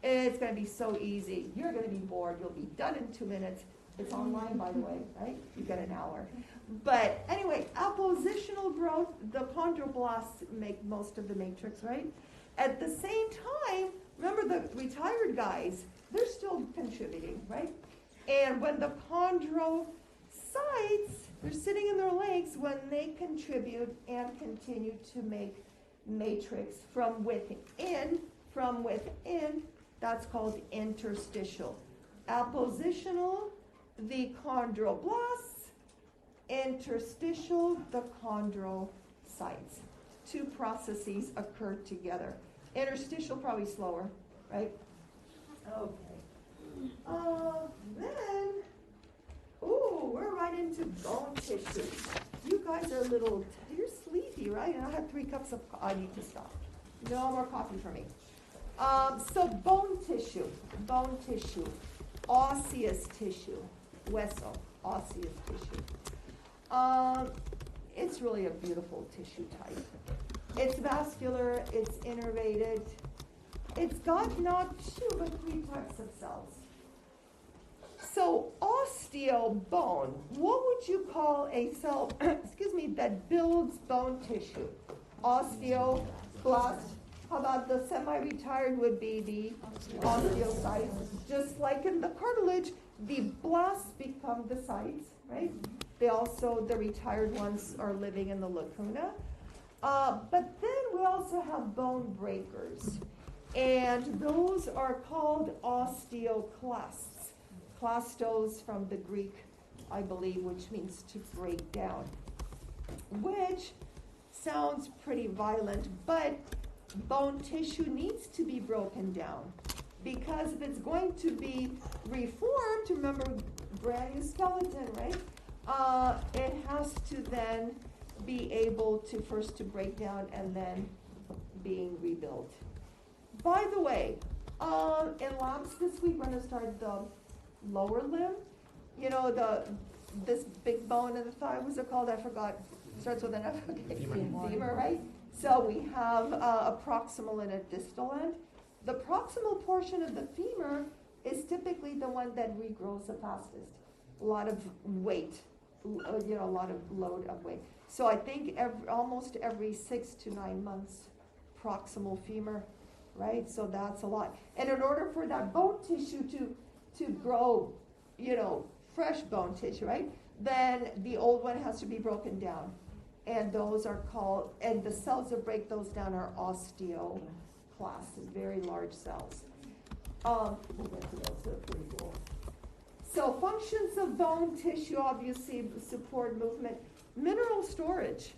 It's going to be so easy. You're going to be bored. You'll be done in 2 minutes. It's online, by the way, right? You get an hour. But anyway, appositional growth, the chondroblasts make most of the matrix, right? At the same time, remember the retired guys, they're still contributing, right? And when the chondrocytes, they're sitting in their legs, when they contribute and continue to make matrix from within, that's called interstitial. Appositional, the chondroblasts, interstitial, the chondrocytes. Two processes occur together. Interstitial, probably slower, right? Okay. Then, we're right into bone tissue. You guys are you're sleepy, right? And I have 3 cups of coffee. I need to stop. No more coffee for me. So bone tissue, osseous tissue, hueso, osseous tissue. It's really a beautiful tissue type. It's vascular, it's innervated. It's got not 2 but 3 types of cells. So osteobone, what would you call a cell, that builds bone tissue? Osteoblast. How about the semi-retired would be the osteocytes? Just like in the cartilage, the blasts become the sites, right? The retired ones are living in the lacuna. But then we also have bone breakers. And those are called osteoclasts. Clastos from the Greek, I believe, which means to break down. Which sounds pretty violent, but bone tissue needs to be broken down, because if it's going to be reformed, remember brand new skeleton, right? It has to then be able to first to break down and then being rebuilt. By the way, in labs this week we're going to start the lower limb. You know, this big bone in the thigh, what's it called? I forgot. Starts with an F. Okay. Femur, right? So we have a proximal and a distal end. The proximal portion of the femur is typically the one that regrows the fastest. A lot of weight, a lot of load of weight. So I think almost every 6 to 9 months, proximal femur, right? So that's a lot. And in order for that bone tissue to grow, fresh bone tissue, right? Then the old one has to be broken down. And those are called, and the cells that break those down are osteoclasts, very large cells. We'll get to those, they're pretty cool. So functions of bone tissue obviously support movement. Mineral storage.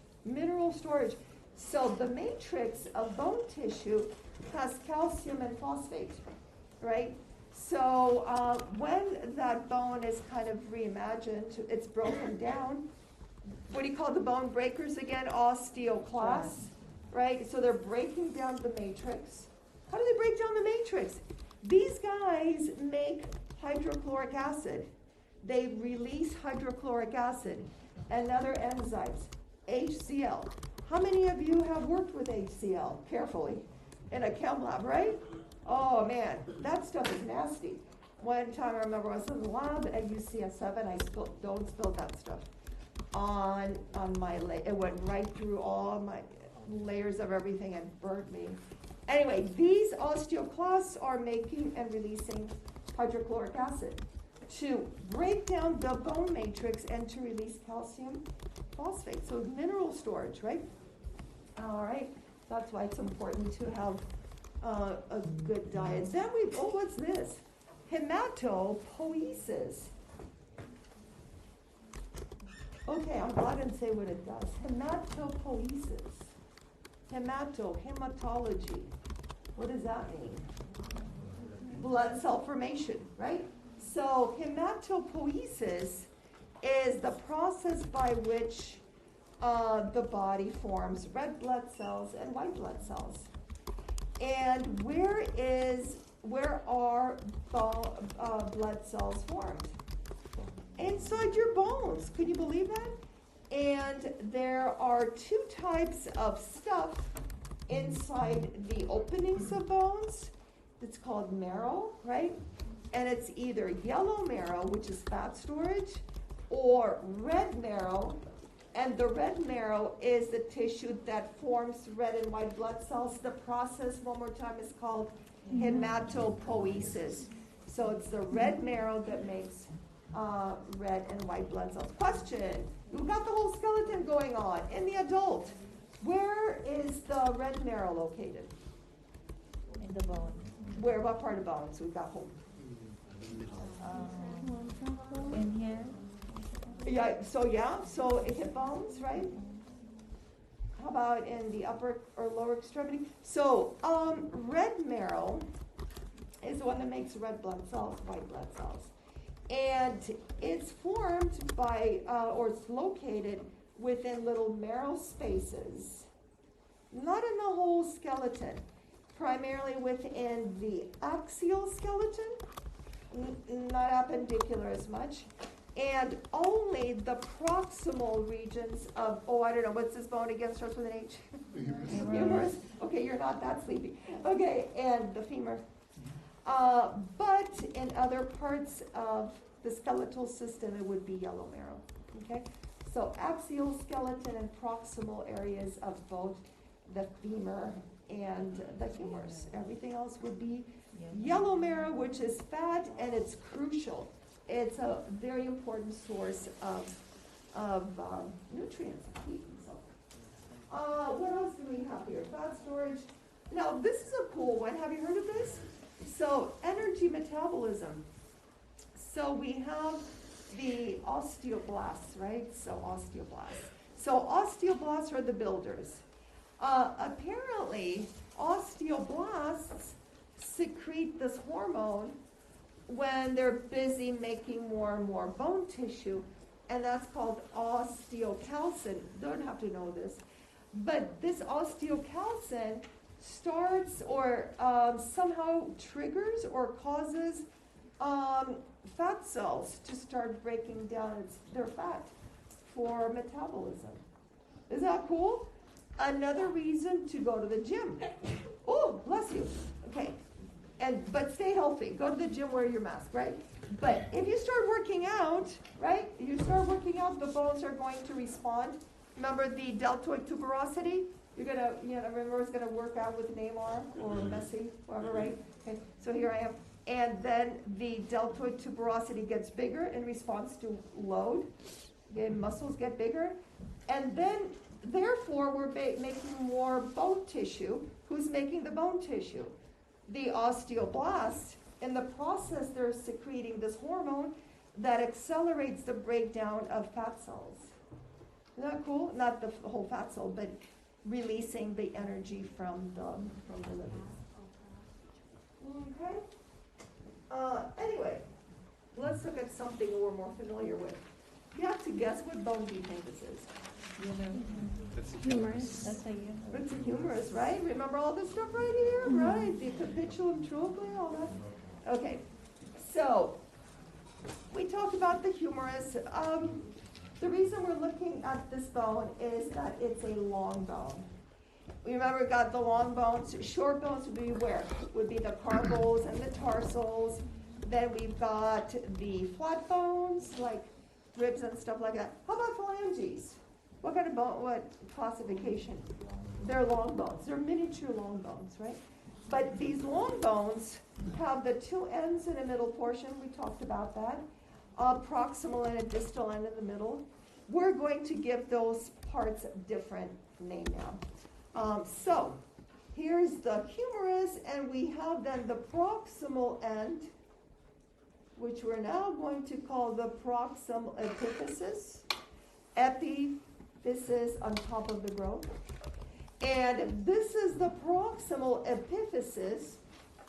So the matrix of bone tissue has calcium and phosphate, right? So when that bone is kind of reimagined, it's broken down. What do you call the bone breakers again? Osteoclasts, right? So they're breaking down the matrix. How do they break down the matrix? These guys make hydrochloric acid. They release hydrochloric acid and other enzymes, HCl. How many of you have worked with HCl carefully in a chem lab, right? Oh man, that stuff is nasty. One time I remember I was in the lab at UCSF, I don't spill that stuff on my leg. It went right through all my layers of everything and burnt me. Anyway, these osteoclasts are making and releasing hydrochloric acid to break down the bone matrix and to release calcium phosphate. So mineral storage, right? All right, that's why it's important to have a good diet. Then what's this? Hematopoiesis. Okay, I'm glad I didn't say what it does. Hematopoiesis. Hematology. What does that mean? Blood cell formation, right? So hematopoiesis is the process by which the body forms red blood cells and white blood cells. And where are blood cells formed? Inside your bones. Could you believe that? And there are two types of stuff inside the openings of bones. It's called marrow, right? And it's either yellow marrow, which is fat storage, or red marrow. And the red marrow is the tissue that forms red and white blood cells. The process, one more time, is called hematopoiesis. So it's the red marrow that makes red and white blood cells. Question, we've got the whole skeleton going on. In the adult, where is the red marrow located? In the bone. Where, what part of bones? We've got home. In here. So hip bones, right? How about in the upper or lower extremity? So red marrow is the one that makes red blood cells, white blood cells. And it's formed by, or it's located within little marrow spaces, not in the whole skeleton, primarily within the axial skeleton, not appendicular as much, and only the proximal regions of, what's this bone again, starts with an H? Humerus. Okay, you're not that sleepy. Okay, and the femur. But in other parts of the skeletal system, it would be yellow marrow. Okay, so axial skeleton and proximal areas of both the femur and the humerus. Everything else would be yellow marrow, which is fat, and it's crucial. It's a very important source of nutrients. What else do we have here? Fat storage. Now, this is a cool one. Have you heard of this? So, energy metabolism. So we have the osteoblasts, right? So osteoblasts are the builders. Apparently, osteoblasts secrete this hormone when they're busy making more and more bone tissue, and that's called osteocalcin. Don't have to know this, but this osteocalcin starts or somehow triggers or causes fat cells to start breaking down their fat for metabolism. Is that cool? Another reason to go to the gym. Oh, bless you. Okay. But stay healthy. Go to the gym, wear your mask, right? But if you start working out, right? You start working out, the bones are going to respond. Remember the deltoid tuberosity? You're gonna, remember it's gonna work out with Neymar or Messi, whoever, right? Okay. So here I am. And then the deltoid tuberosity gets bigger in response to load. Again, muscles get bigger. And then, therefore, we're making more bone tissue. Who's making the bone tissue? The osteoblasts. In the process, they're secreting this hormone that accelerates the breakdown of fat cells. Isn't that cool? Not the whole fat cell, but releasing the energy from the liver. Okay? Anyway, let's look at something we're more familiar with. You have to guess what bone do you think this is? Humorous. That's a humor. It's a humerus, right? Remember all this stuff right here? Right, the capitulum, trochlea, all that. Okay, so we talked about the humerus. The reason we're looking at this bone is that it's a long bone. Remember, we got the long bones. Short bones would be where? Would be the carpals and the tarsals. Then we've got the flat bones, like ribs and stuff like that. How about phalanges? What kind of bone, what classification? They're long bones. They're miniature long bones, right? But these long bones have the two ends in a middle portion. We talked about that. A proximal and a distal end in the middle. We're going to give those parts a different name now. So here's the humerus, and we have then the proximal end, which we're now going to call the proximal epiphysis. Epiphysis on top of the growth. And this is the proximal epiphysis.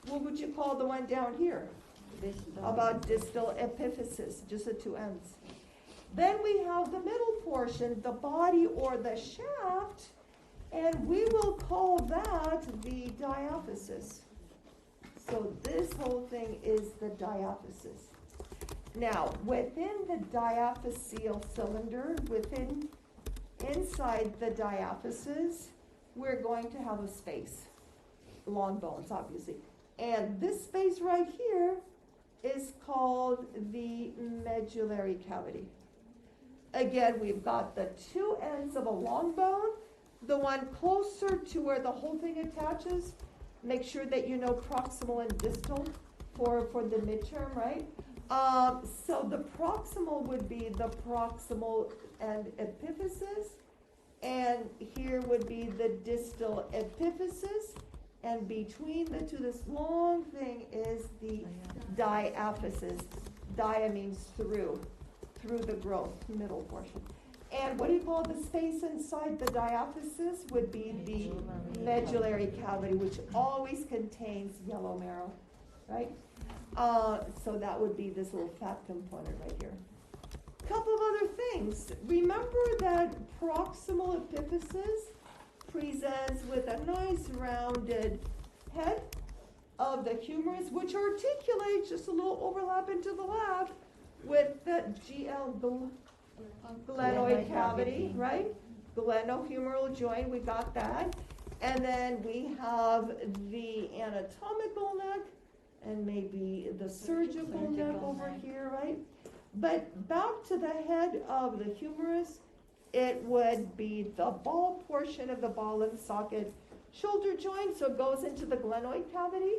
What would you call the one down here? How about distal epiphysis, just the two ends. Then we have the middle portion, the body or the shaft, and we will call that the diaphysis. So this whole thing is the diaphysis. Now, within the diaphyseal cylinder, inside the diaphysis, we're going to have a space. Long bones, obviously. And this space right here is called the medullary cavity. Again, we've got the two ends of a long bone, the one closer to where the whole thing attaches. Make sure that you know proximal and distal for the midterm, right? So the proximal would be the proximal and epiphysis, and here would be the distal epiphysis, and between the two, this long thing is the diaphysis. Dia means through the growth, middle portion. And what do you call the space inside the diaphysis would be the medullary cavity, which always contains yellow marrow, right? So that would be this little fat component right here. Couple of other things. Remember that proximal epiphysis presents with a nice rounded head of the humerus, which articulates just a little overlap into the left with the glenoid cavity, right? Glenohumeral joint, we got that. And then we have the anatomical neck and maybe the surgical neck over here, right? But back to the head of the humerus, it would be the ball portion of the ball and socket shoulder joint, so it goes into the glenoid cavity.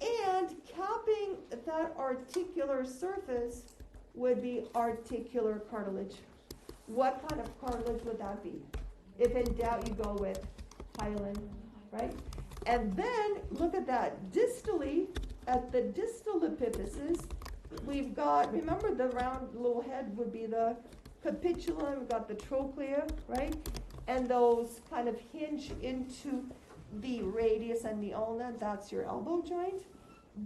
And capping that articular surface would be articular cartilage. What kind of cartilage would that be? If in doubt, you go with hyaline, right? And then, look at that. Distally, at the distal epiphysis, we've got, remember the round little head would be the capitulum, we've got the trochlea, right? And those kind of hinge into the radius and the ulna, that's your elbow joint.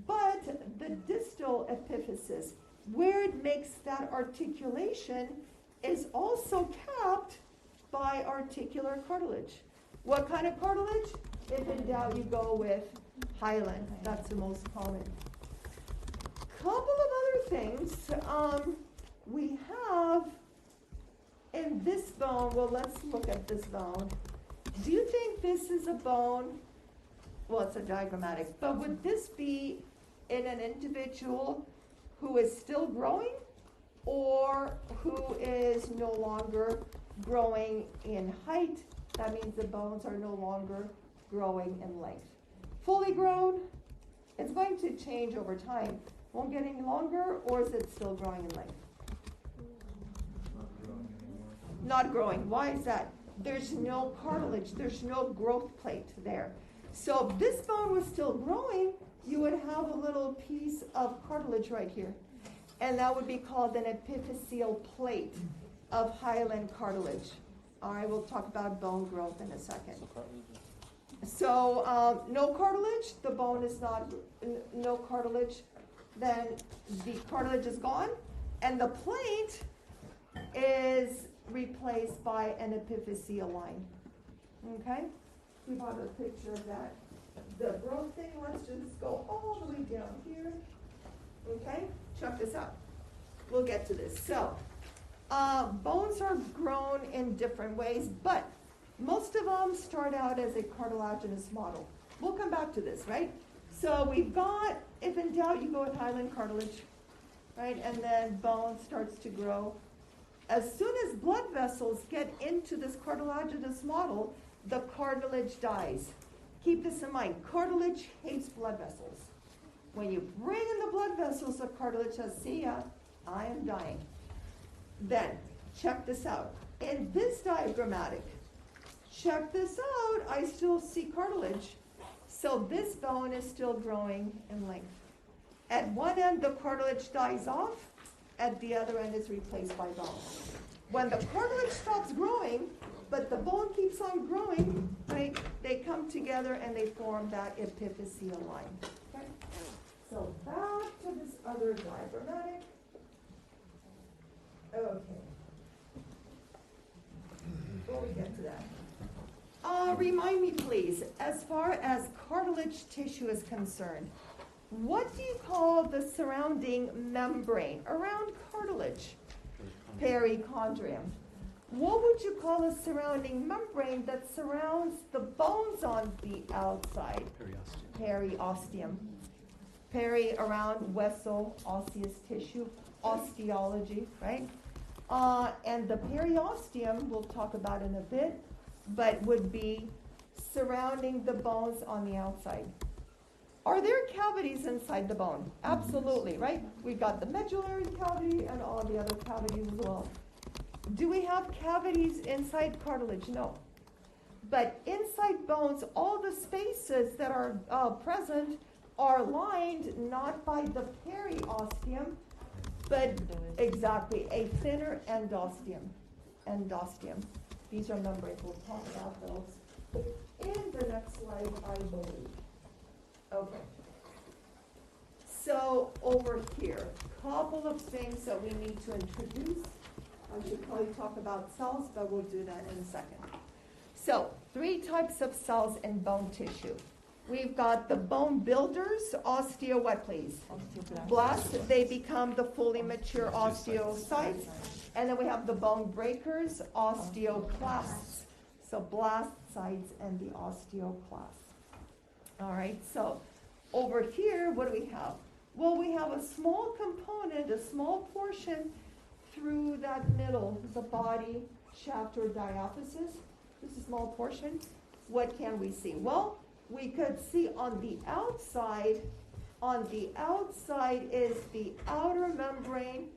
But the distal epiphysis, where it makes that articulation, is also capped by articular cartilage. What kind of cartilage? If in doubt, you go with hyaline. That's the most common. Couple of other things. We have in this bone, well, let's look at this bone. Do you think this is a bone? Well, it's a diagrammatic, but would this be in an individual who is still growing or who is no longer growing in height? That means the bones are no longer growing in length. Fully grown, it's going to change over time. Won't get any longer, or is it still growing in length? Not growing. Why is that? There's no cartilage. There's no growth plate there. So if this bone was still growing, you would have a little piece of cartilage right here. And that would be called an epiphyseal plate of hyaline cartilage. All right, we'll talk about bone growth in a second. So no cartilage, the bone is not, no cartilage, then the cartilage is gone, and the plate is replaced by an epiphyseal line. Okay? We have a picture of that. The growth thing, let's just go all the way down here. Okay? Check this out. We'll get to this. So, bones are grown in different ways, but most of them start out as a cartilaginous model. We'll come back to this, right? So we've got, if in doubt, you go with hyaline cartilage, right? And then bone starts to grow. As soon as blood vessels get into this cartilaginous model, the cartilage dies. Keep this in mind. Cartilage hates blood vessels. When you bring in the blood vessels, the cartilage says, see ya, I am dying. Then, check this out. In this diagrammatic, check this out, I still see cartilage. So this bone is still growing in length. At one end, the cartilage dies off. At the other end, is replaced by bone. When the cartilage stops growing, but the bone keeps on growing, right, they come together and they form that epiphyseal line. Okay? So back to this other diagrammatic. Okay. Before we get to that. Remind me, please, as far as cartilage tissue is concerned, what do you call the surrounding membrane around cartilage? Perichondrium. What would you call a surrounding membrane that surrounds the bones on the outside? Periosteum. Peri around vessel, osseous tissue, osteology, right? And the periosteum, we'll talk about in a bit, but would be surrounding the bones on the outside. Are there cavities inside the bone? Absolutely, right? We've got the medullary cavity and all the other cavities as well. Do we have cavities inside cartilage? No. But inside bones, all the spaces that are present are lined not by the periosteum, but exactly a thinner endosteum. Endosteum. These are membranes. We'll talk about those in the next slide, I believe. Okay. So over here, couple of things that we need to introduce. I should probably talk about cells, but we'll do that in a second. So 3 types of cells in bone tissue. We've got the bone builders, osteo what please? Blasts, they become the fully mature osteocytes. And then we have the bone breakers, osteoclasts. So blastocytes and the osteoclasts. All right, so over here, what do we have? Well, we have a small component, a small portion through that middle, the body shaft or diaphysis. Just a small portion. What can we see? Well, we could see on the outside is the outer membrane,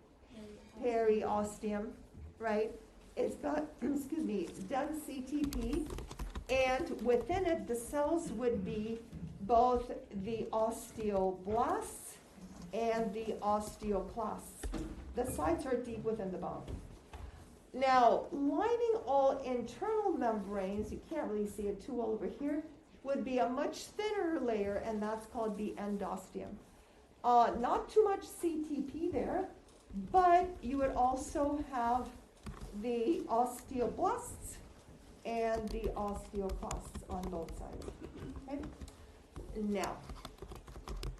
periosteum, right? It's got, excuse me, dense CTP, and within it, the cells would be both the osteoblasts and the osteoclasts. The sites are deep within the bone. Now, lining all internal membranes, you can't really see it too well over here, would be a much thinner layer, and that's called the endosteum. Not too much CTP there, but you would also have the osteoblasts and the osteoclasts on both sides. Okay? Now,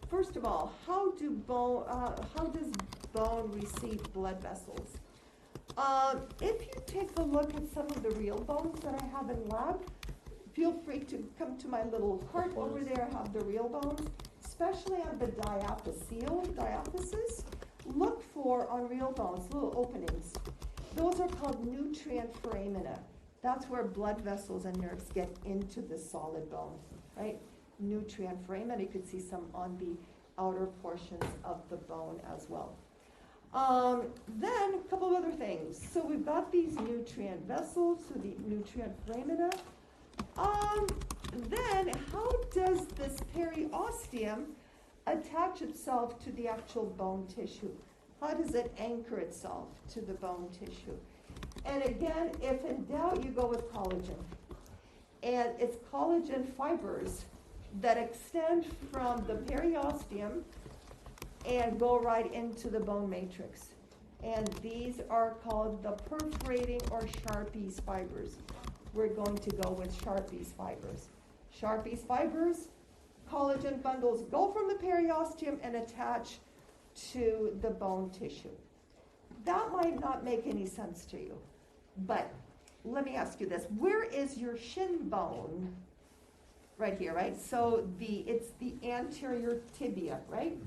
first of all, how does bone receive blood vessels? If you take a look at some of the real bones that I have in lab, feel free to come to my little cart over there. I have the real bones, especially on the diaphysis. Look for, on real bones, little openings. Those are called nutrient foramina. That's where blood vessels and nerves get into the solid bone, right? Nutrient foramina, you could see some on the outer portions of the bone as well. Then a couple of other things. So we've got these nutrient vessels, so the nutrient foramina. Then how does this periosteum attach itself to the actual bone tissue? How does it anchor itself to the bone tissue? And again, if in doubt, you go with collagen. And it's collagen fibers that extend from the periosteum and go right into the bone matrix. And these are called the perforating or Sharpie's fibers. We're going to go with Sharpie's fibers. Sharpie's fibers, collagen bundles go from the periosteum and attach to the bone tissue. That might not make any sense to you, but let me ask you this. Where is your shin bone? Right here, right? So it's the anterior tibia, right?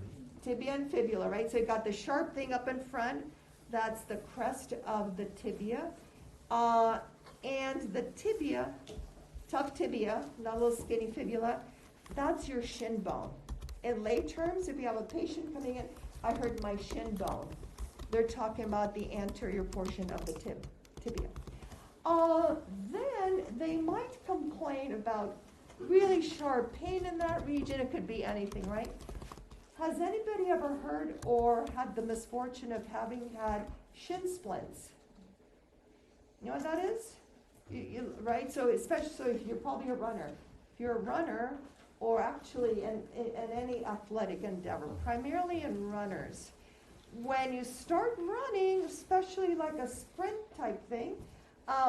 Tibia and fibula, right? So you've got the sharp thing up in front. That's the crest of the tibia. And the tibia, tough tibia, not a little skinny fibula, that's your shin bone. In lay terms, if you have a patient coming in, I heard my shin bone. They're talking about the anterior portion of the tibia. Then they might complain about really sharp pain in that region. It could be anything, right? Has anybody ever heard or had the misfortune of having had shin splints? You know what that is? Right? So especially so if you're probably a runner. If you're a runner, or actually in any athletic endeavor, primarily in runners, when you start running, especially like a sprint type thing,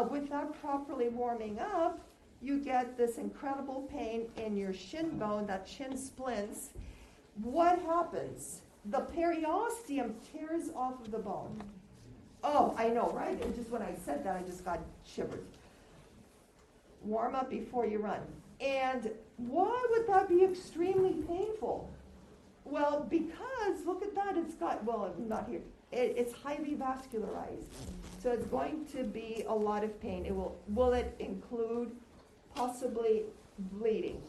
without properly warming up, you get this incredible pain in your shin bone, that shin splints. What happens? The periosteum tears off of the bone. Oh, I know, right? And just when I said that, I just got shivers. Warm up before you run. And why would that be extremely painful? Well, because, look at that, it's got, well, not here. It's highly vascularized. So it's going to be a lot of pain. Will it include possibly bleeding?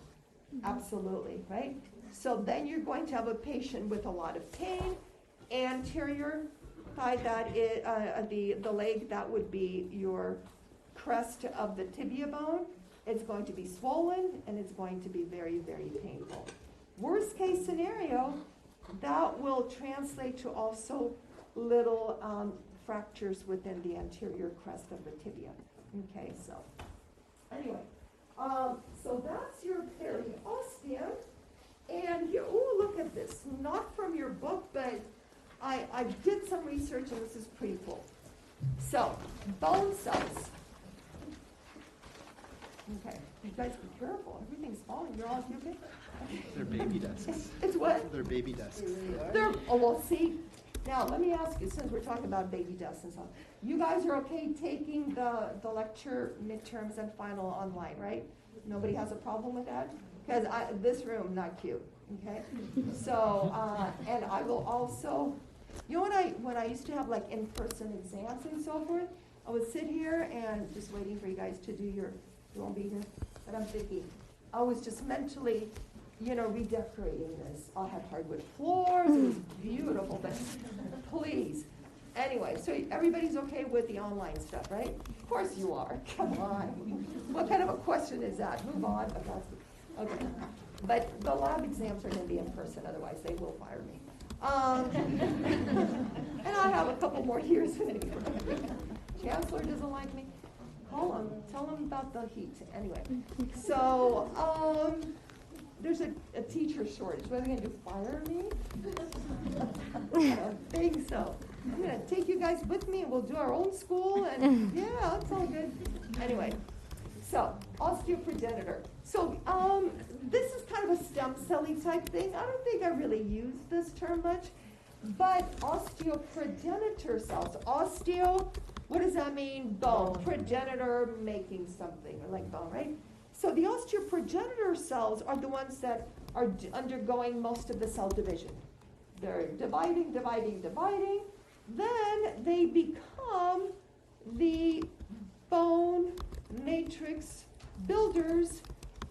Absolutely, right? So then you're going to have a patient with a lot of pain. Anterior thigh, that is, the leg, that would be your crest of the tibia bone. It's going to be swollen and it's going to be very, very painful. Worst case scenario, that will translate to also little fractures within the anterior crest of the tibia. Okay, so anyway, so that's your periosteum. And here, oh, look at this. Not from your book, but I did some research and this is pretty cool. So, bone cells. Okay, you guys be careful. Everything's falling. You're all okay? They're baby desks. It's what? They're baby desks. Well, see, now let me ask you, since we're talking about baby desks and stuff, you guys are okay taking the lecture, midterms, and final online, right? Nobody has a problem with that? Because this room, not cute, okay? So, and I will also, you know when I used to have like in-person exams and so forth, I would sit here and just waiting for you guys to do you won't be here, but I'm thinking, I was just mentally, redecorating this. I had hardwood floors, it was beautiful, but please. Anyway, so everybody's okay with the online stuff, right? Of course you are, come on. What kind of a question is that? Move on. Okay, but the lab exams are gonna be in person, otherwise they will fire me. And I have a couple more years in it. Chancellor doesn't like me. Tell them about the heat. Anyway, so there's a teacher shortage. What are they going to do, fire me? I don't think so. I'm going to take you guys with me and we'll do our own school. And yeah, it's all good. Anyway, so osteoprogenitor. So this is kind of a stem cell-y type thing. I don't think I really use this term much. But osteoprogenitor cells. Osteo, what does that mean? Bone. Progenitor, making something, or like bone, right? So the osteoprogenitor cells are the ones that are undergoing most of the cell division. They're dividing. Then they become the bone matrix builders,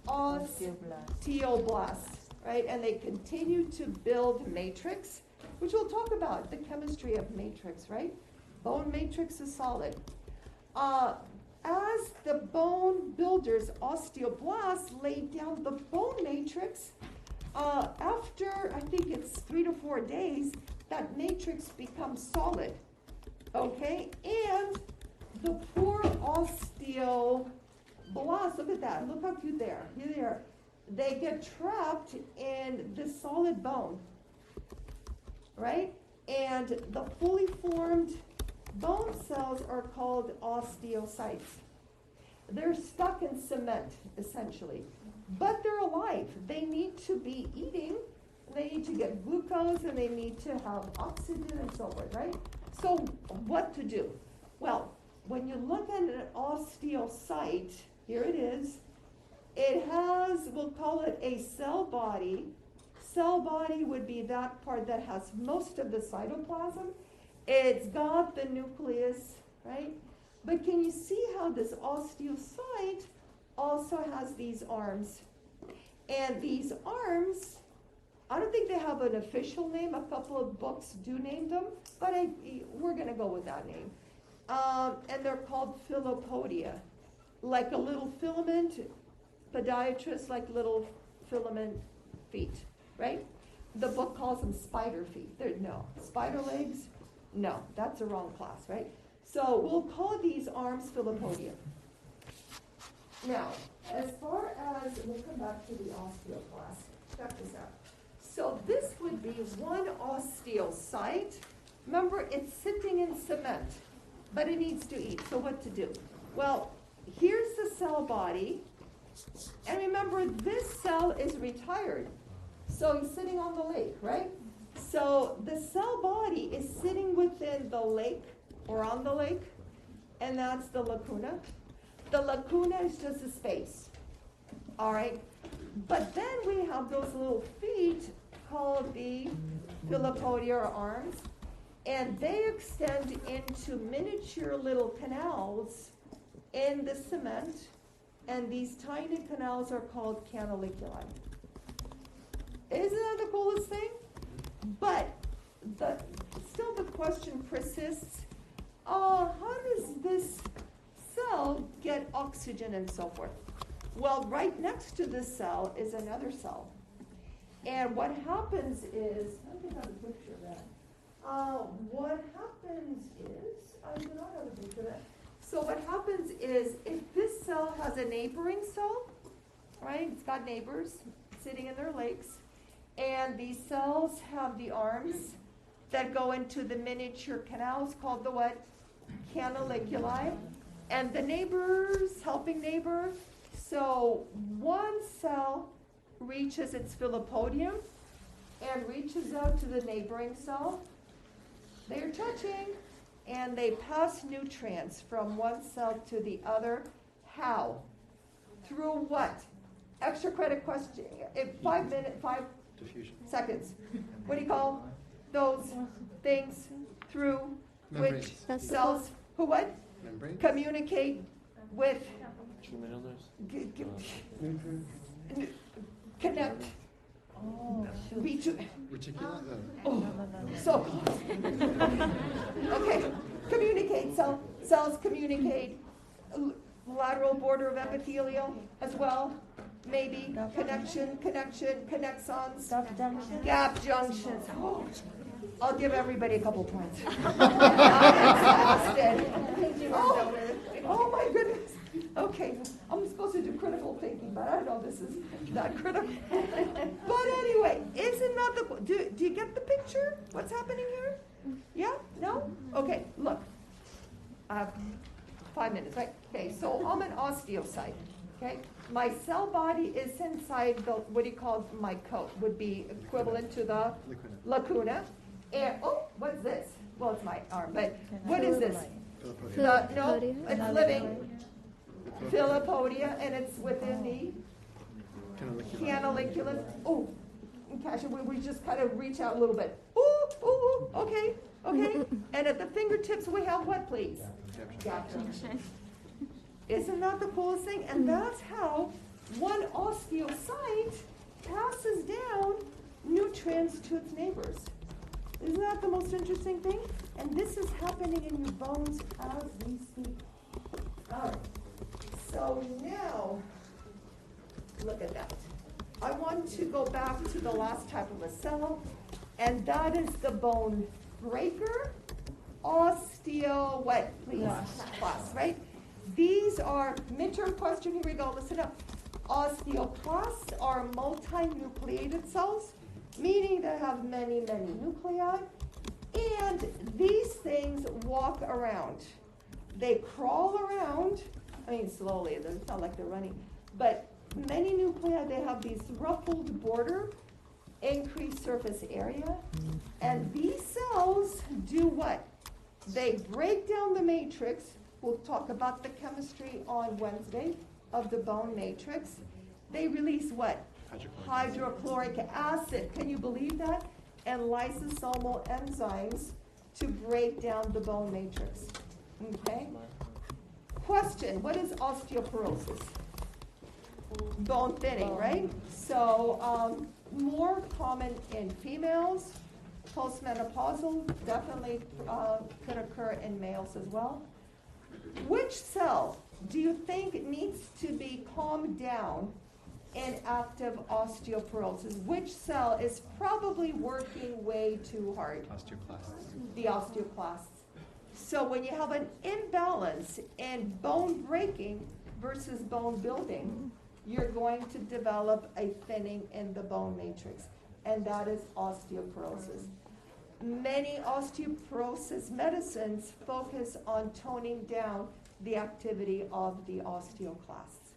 osteoblasts, right? And they continue to build matrix, which we'll talk about, the chemistry of matrix, right? Bone matrix is solid. As the bone builders, osteoblasts, lay down the bone matrix, after, I think it's 3 to 4 days, that matrix becomes solid, okay? And the poor osteoblasts, look at that, look how cute they are. Here they are. They get trapped in the solid bone, right? And the fully formed bone cells are called osteocytes. They're stuck in cement, essentially. But they're alive. They need to be eating. They need to get glucose, and they need to have oxygen and so forth, right? So what to do? Well, when you look at an osteocyte, here it is. It has, we'll call it a cell body. Cell body would be that part that has most of the cytoplasm. It's got the nucleus, right? But can you see how this osteocyte also has these arms? And these arms, I don't think they have an official name. A couple of books do name them, but we're going to go with that name. And they're called filopodia, like a little filament. Podiatrists like little filament feet, right? The book calls them spider feet. No, spider legs? No, that's the wrong class, right? So we'll call these arms filopodia. Now, as far as, we'll come back to the osteoclast. Check this out. So this would be one osteocyte. Remember, it's sitting in cement, but it needs to eat. So what to do? Well, here's the cell body. And remember, this cell is retired. So he's sitting on the lake, right? So the cell body is sitting within the lake or on the lake, and that's the lacuna. The lacuna is just a space, all right? But then we have those little feet called the filopodia or arms, and they extend into miniature little canals in the cement, and these tiny canals are called canaliculi. Isn't that the coolest thing? But still the question persists, how does this cell get oxygen and so forth? Well, right next to this cell is another cell. And what happens is, I think I have a picture of that. What happens is, I do not have a picture of that. So what happens is, if this cell has a neighboring cell, right, it's got neighbors sitting in their lakes, and these cells have the arms that go into the miniature canals called the what? Canaliculi. And the neighbors, helping neighbor, so one cell reaches its filopodium and reaches out to the neighboring cell. They're touching, and they pass nutrients from one cell to the other. How? Through what? Extra credit question. 5 Diffusion. seconds. What do you call those things through which Membranes. cells who what? Membrane? Communicate with, connect. Reticula? So close. Okay, communicate. Cells communicate. Lateral border of epithelial as well. Maybe connection, connexons, gap junctions. Oh, I'll give everybody a couple points. I'm exhausted. Oh my goodness. Okay, I'm supposed to do critical thinking, but I know this is not critical. But anyway, isn't that do you get the picture? What's happening here? Yeah? No? Okay, look. I have 5 minutes, right? Okay, so I'm an osteocyte, okay? My cell body is inside the, what do you call my coat? Would be equivalent to the lacuna. And, oh, what's this? Well, it's my arm, but what is this? No, it's living. Philopodia, and it's within the canaliculus. Oh, Kasia, we just kind of reach out a little bit. Ooh, okay. And at the fingertips, we have what, please? Caption. Isn't that the coolest thing? And that's how one osteocyte passes down nutrients to its neighbors. Isn't that the most interesting thing? And this is happening in your bones as we speak. All right. So now, look at that. I want to go back to the last type of a cell, and that is the bone breaker, osteo, what, please? Class, right? These are midterm question. Here we go. Listen up. Osteoclasts are multinucleated cells, meaning they have many, many nuclei, and these things walk around. They crawl around. I mean, slowly, it's not like they're running, but many nuclei, they have these ruffled border, increased surface area, and these cells do what? They break down the matrix. We'll talk about the chemistry on Wednesday of the bone matrix. They release what? Hydrochloric acid. Can you believe that? And lysosomal enzymes to break down the bone matrix. Okay? Question, what is osteoporosis? Bone thinning, right? So more common in females, postmenopausal, definitely could occur in males as well. Which cell do you think needs to be calmed down in active osteoporosis? Which cell is probably working way too hard? Osteoclasts. The osteoclasts. So when you have an imbalance in bone breaking versus bone building, you're going to develop a thinning in the bone matrix, and that is osteoporosis. Many osteoporosis medicines focus on toning down the activity of the osteoclasts,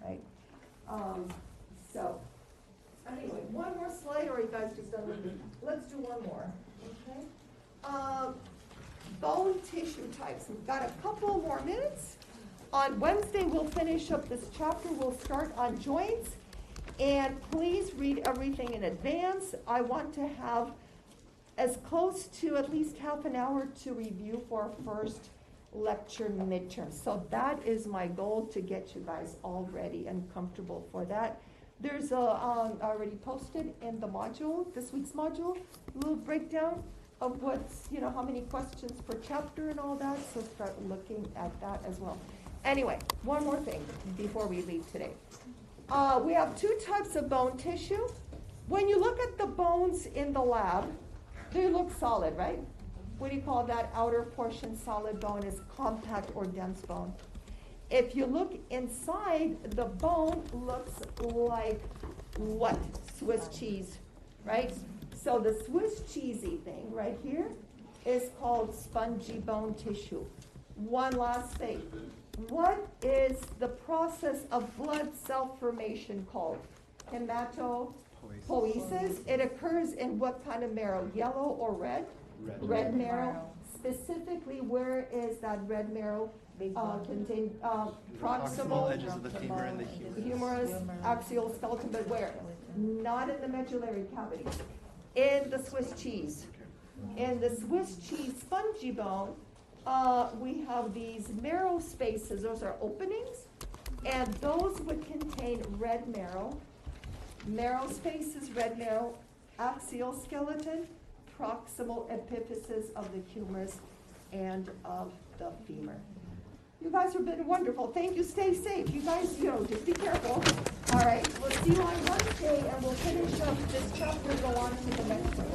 right? So, anyway, one more slide, or you guys just done with me? Let's do one more, okay? Bone tissue types. We've got a couple more minutes. On Wednesday, we'll finish up this chapter. We'll start on joints. And please read everything in advance. I want to have as close to at least half an hour to review for our first lecture midterm. So that is my goal, to get you guys all ready and comfortable for that. There's already posted in the module, this week's module, a little breakdown of what's, how many questions per chapter and all that. So start looking at that as well. Anyway, one more thing before we leave today. We have two types of bone tissue. When you look at the bones in the lab, they look solid, right? What do you call that outer portion? Solid bone is compact or dense bone. If you look inside, the bone looks like what? Swiss cheese, right? So the Swiss cheesy thing right here is called spongy bone tissue. One last thing. What is the process of blood cell formation called? Hematopoiesis. It occurs in what kind of marrow? Yellow or red? Red marrow. Specifically, where is that red marrow contained? Proximal edges of the femur and the humerus, axial skeleton, but where? Not in the medullary cavity. In the Swiss cheese. In the Swiss cheese spongy bone, we have these marrow spaces. Those are openings, and those would contain red marrow. Marrow spaces, red marrow, axial skeleton, proximal epiphysis of the humerus and of the femur. You guys have been wonderful. Thank you. Stay safe. You guys, just be careful. All right. We'll see you on Wednesday, and we'll finish up this chapter and go on to the next one.